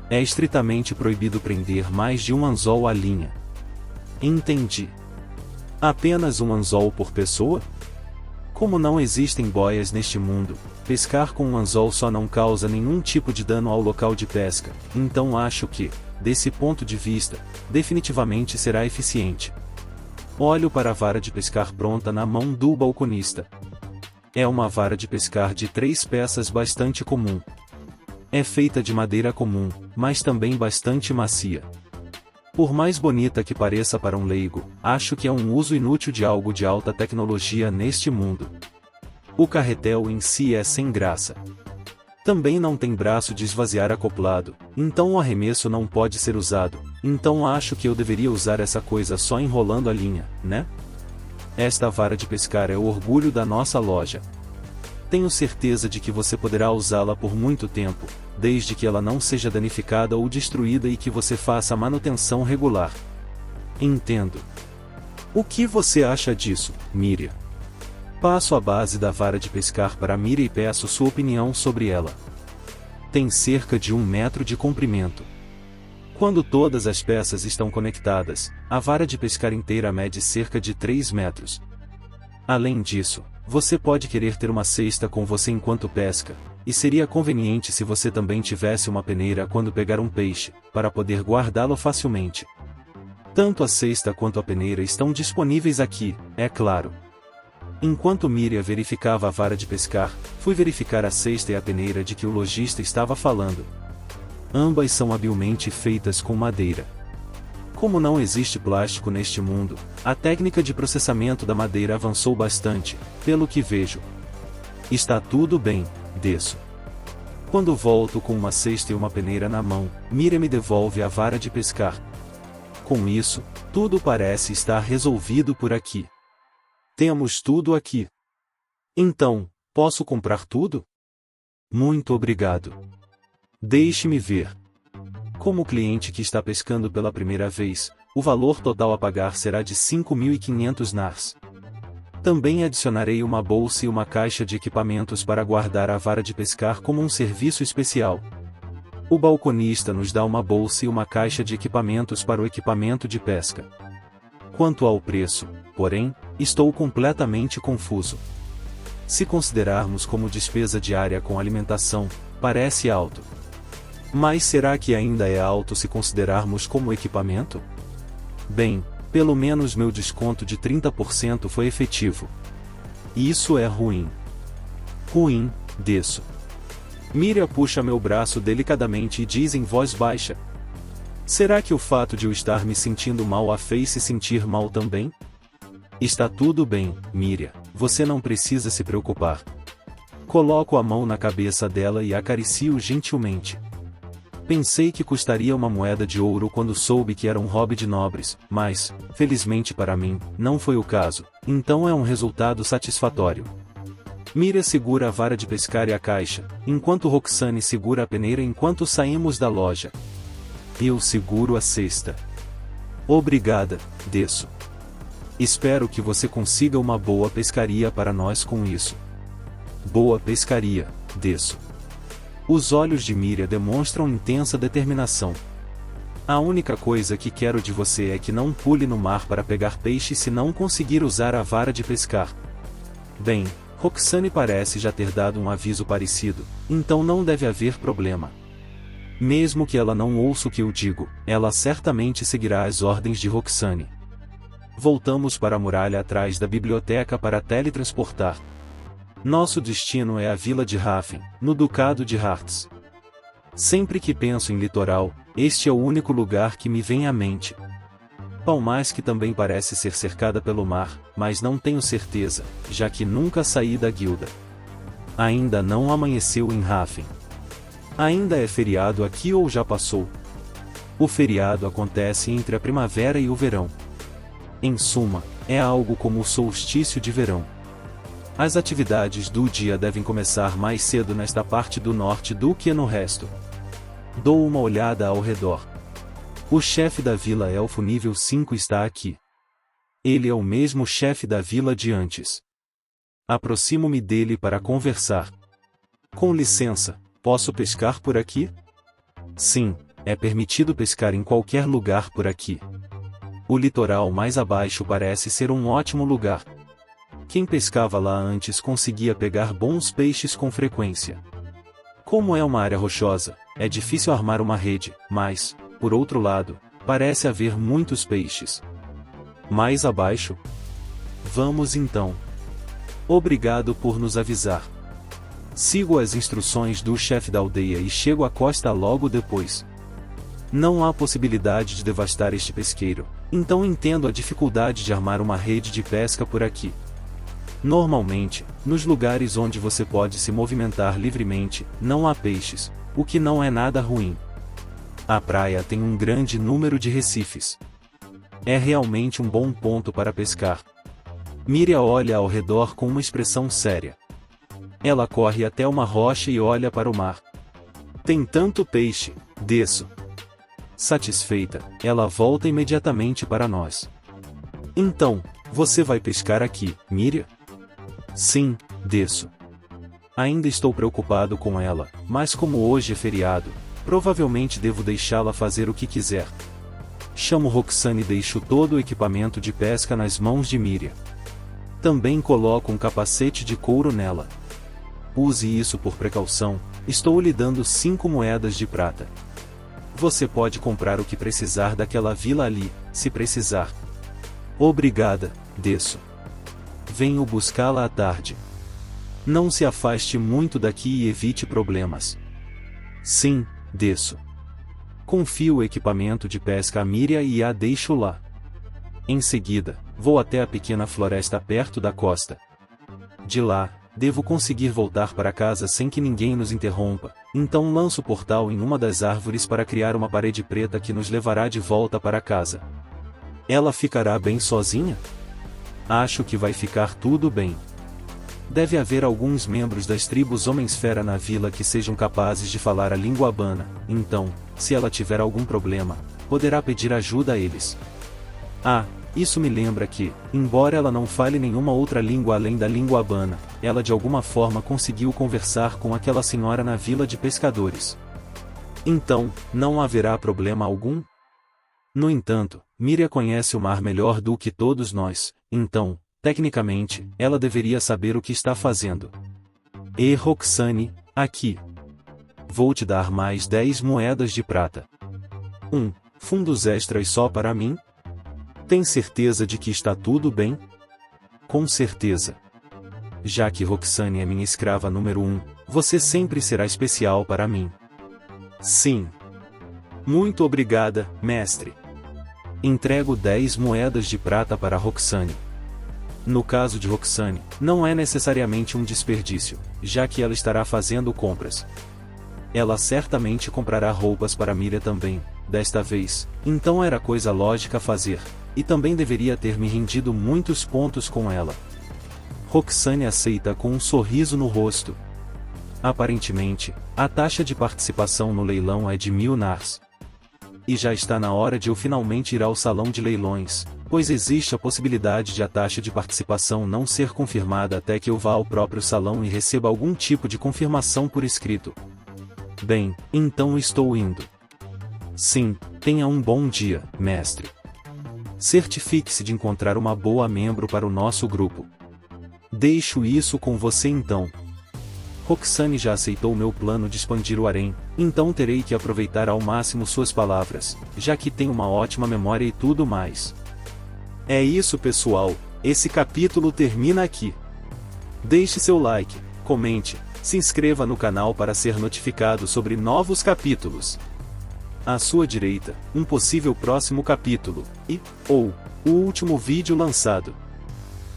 É estritamente proibido prender mais de um anzol à linha. Entendi. Apenas um anzol por pessoa? Como não existem boias neste mundo, pescar com um anzol só não causa nenhum tipo de dano ao local de pesca, então acho que, desse ponto de vista, definitivamente será eficiente. Olho para a vara de pescar pronta na mão do balconista. É uma vara de pescar de 3 peças bastante comum. É feita de madeira comum, mas também bastante macia. Por mais bonita que pareça para um leigo, acho que é um uso inútil de algo de alta tecnologia neste mundo. O carretel em si é sem graça. Também não tem braço de esvaziar acoplado, então o arremesso não pode ser usado, então acho que eu deveria usar essa coisa só enrolando a linha, né? Esta vara de pescar é o orgulho da nossa loja. Tenho certeza de que você poderá usá-la por muito tempo, desde que ela não seja danificada ou destruída e que você faça manutenção regular. Entendo. O que você acha disso, Miriam? Passo a base da vara de pescar para Miriam e peço sua opinião sobre ela. Tem cerca de 1 metro de comprimento. Quando todas as peças estão conectadas, a vara de pescar inteira mede cerca de 3 metros. Além disso, você pode querer ter uma cesta com você enquanto pesca, e seria conveniente se você também tivesse uma peneira quando pegar um peixe, para poder guardá-lo facilmente. Tanto a cesta quanto a peneira estão disponíveis aqui, é claro. Enquanto Miriam verificava a vara de pescar, fui verificar a cesta e a peneira de que o lojista estava falando. Ambas são habilmente feitas com madeira. Como não existe plástico neste mundo, a técnica de processamento da madeira avançou bastante, pelo que vejo. Está tudo bem, desço. Quando volto com uma cesta e uma peneira na mão, Miriam me devolve a vara de pescar. Com isso, tudo parece estar resolvido por aqui. Temos tudo aqui. Então, posso comprar tudo? Muito obrigado. Deixe-me ver. Como cliente que está pescando pela primeira vez, o valor total a pagar será de 5.500 nars. Também adicionarei uma bolsa e uma caixa de equipamentos para guardar a vara de pescar como um serviço especial. O balconista nos dá uma bolsa e uma caixa de equipamentos para o equipamento de pesca. Quanto ao preço, porém, estou completamente confuso. Se considerarmos como despesa diária com alimentação, parece alto. Mas será que ainda é alto se considerarmos como equipamento? Bem, pelo menos meu desconto de 30% foi efetivo. Isso é ruim. Ruim, desço. Miriam puxa meu braço delicadamente e diz em voz baixa: será que o fato de eu estar me sentindo mal a fez se sentir mal também? Está tudo bem, Miriam, você não precisa se preocupar. Coloco a mão na cabeça dela e acaricio gentilmente. Pensei que custaria uma moeda de ouro quando soube que era um hobby de nobres, mas, felizmente para mim, não foi o caso, então é um resultado satisfatório. Miriam segura a vara de pescar e a caixa, enquanto Roxane segura a peneira enquanto saímos da loja. Eu seguro a cesta. Obrigada, desço. Espero que você consiga uma boa pescaria para nós com isso. Boa pescaria, desço. Os olhos de Miriam demonstram intensa determinação. A única coisa que quero de você é que não pule no mar para pegar peixe se não conseguir usar a vara de pescar. Bem, Roxane parece já ter dado um aviso parecido, então não deve haver problema. Mesmo que ela não ouça o que eu digo, ela certamente seguirá as ordens de Roxane. Voltamos para a muralha atrás da biblioteca para teletransportar. Nosso destino é a vila de Raffen, no Ducado de Hartz. Sempre que penso em litoral, este é o único lugar que me vem à mente. Palmas que também parece ser cercada pelo mar, mas não tenho certeza, já que nunca saí da guilda. Ainda não amanheceu em Raffen. Ainda é feriado aqui ou já passou? O feriado acontece entre a primavera e o verão. Em suma, é algo como o solstício de verão. As atividades do dia devem começar mais cedo nesta parte do norte do que no resto. Dou uma olhada ao redor. O chefe da Vila Elfo nível 5 está aqui. Ele é o mesmo chefe da vila de antes. Aproximo-me dele para conversar. Com licença, posso pescar por aqui? Sim, é permitido pescar em qualquer lugar por aqui. O litoral mais abaixo parece ser um ótimo lugar. Quem pescava lá antes conseguia pegar bons peixes com frequência. Como é uma área rochosa, é difícil armar uma rede, mas, por outro lado, parece haver muitos peixes. Mais abaixo? Vamos então. Obrigado por nos avisar. Sigo as instruções do chefe da aldeia e chego à costa logo depois. Não há possibilidade de devastar este pesqueiro, então entendo a dificuldade de armar uma rede de pesca por aqui. Normalmente, nos lugares onde você pode se movimentar livremente, não há peixes, o que não é nada ruim. A praia tem um grande número de recifes. É realmente um bom ponto para pescar. Miriam olha ao redor com uma expressão séria. Ela corre até uma rocha e olha para o mar. Tem tanto peixe, desço. Satisfeita, ela volta imediatamente para nós. Então, você vai pescar aqui, Miriam? Sim, desço. Ainda estou preocupado com ela, mas como hoje é feriado, provavelmente devo deixá-la fazer o que quiser. Chamo Roxane e deixo todo o equipamento de pesca nas mãos de Miriam. Também coloco um capacete de couro nela. Use isso por precaução, estou lhe dando 5 moedas de prata. Você pode comprar o que precisar daquela vila ali, se precisar. Obrigada, desço. Venho buscá-la à tarde. Não se afaste muito daqui e evite problemas. Sim, desço. Confio o equipamento de pesca a Miriam e a deixo lá. Em seguida, vou até a pequena floresta perto da costa. De lá, devo conseguir voltar para casa sem que ninguém nos interrompa, então lanço o portal em uma das árvores para criar uma parede preta que nos levará de volta para casa. Ela ficará bem sozinha? Acho que vai ficar tudo bem. Deve haver alguns membros das tribos Homem-Esfera na vila que sejam capazes de falar a língua habana, então, se ela tiver algum problema, poderá pedir ajuda a eles. Ah, isso me lembra que, embora ela não fale nenhuma outra língua além da língua habana, ela de alguma forma conseguiu conversar com aquela senhora na vila de pescadores. Então, não haverá problema algum? No entanto, Míria conhece o mar melhor do que todos nós, então, tecnicamente, ela deveria saber o que está fazendo. E Roxane, aqui. Vou te dar mais 10 moedas de prata. Fundos extras só para mim? Tem certeza de que está tudo bem? Com certeza. Já que Roxane é minha escrava número 1, você sempre será especial para mim. Sim. Muito obrigada, mestre. Entrego 10 moedas de prata para Roxane. No caso de Roxane, não é necessariamente um desperdício, já que ela estará fazendo compras. Ela certamente comprará roupas para Míria também, desta vez, então era coisa lógica fazer, e também deveria ter me rendido muitos pontos com ela. Roxane aceita com um sorriso no rosto. Aparentemente, a taxa de participação no leilão é de 1000 nars. E já está na hora de eu finalmente ir ao salão de leilões, pois existe a possibilidade de a taxa de participação não ser confirmada até que eu vá ao próprio salão e receba algum tipo de confirmação por escrito. Bem, então estou indo. Sim, tenha um bom dia, mestre. Certifique-se de encontrar uma boa membro para o nosso grupo. Deixo isso com você então. Roxane já aceitou meu plano de expandir o harém, então terei que aproveitar ao máximo suas palavras, já que tem uma ótima memória e tudo mais. É isso pessoal, esse capítulo termina aqui. Deixe seu like, comente, se inscreva no canal para ser notificado sobre novos capítulos. À sua direita, um possível próximo capítulo, ou o último vídeo lançado.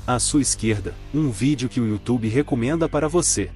À sua esquerda, um vídeo que o YouTube recomenda para você.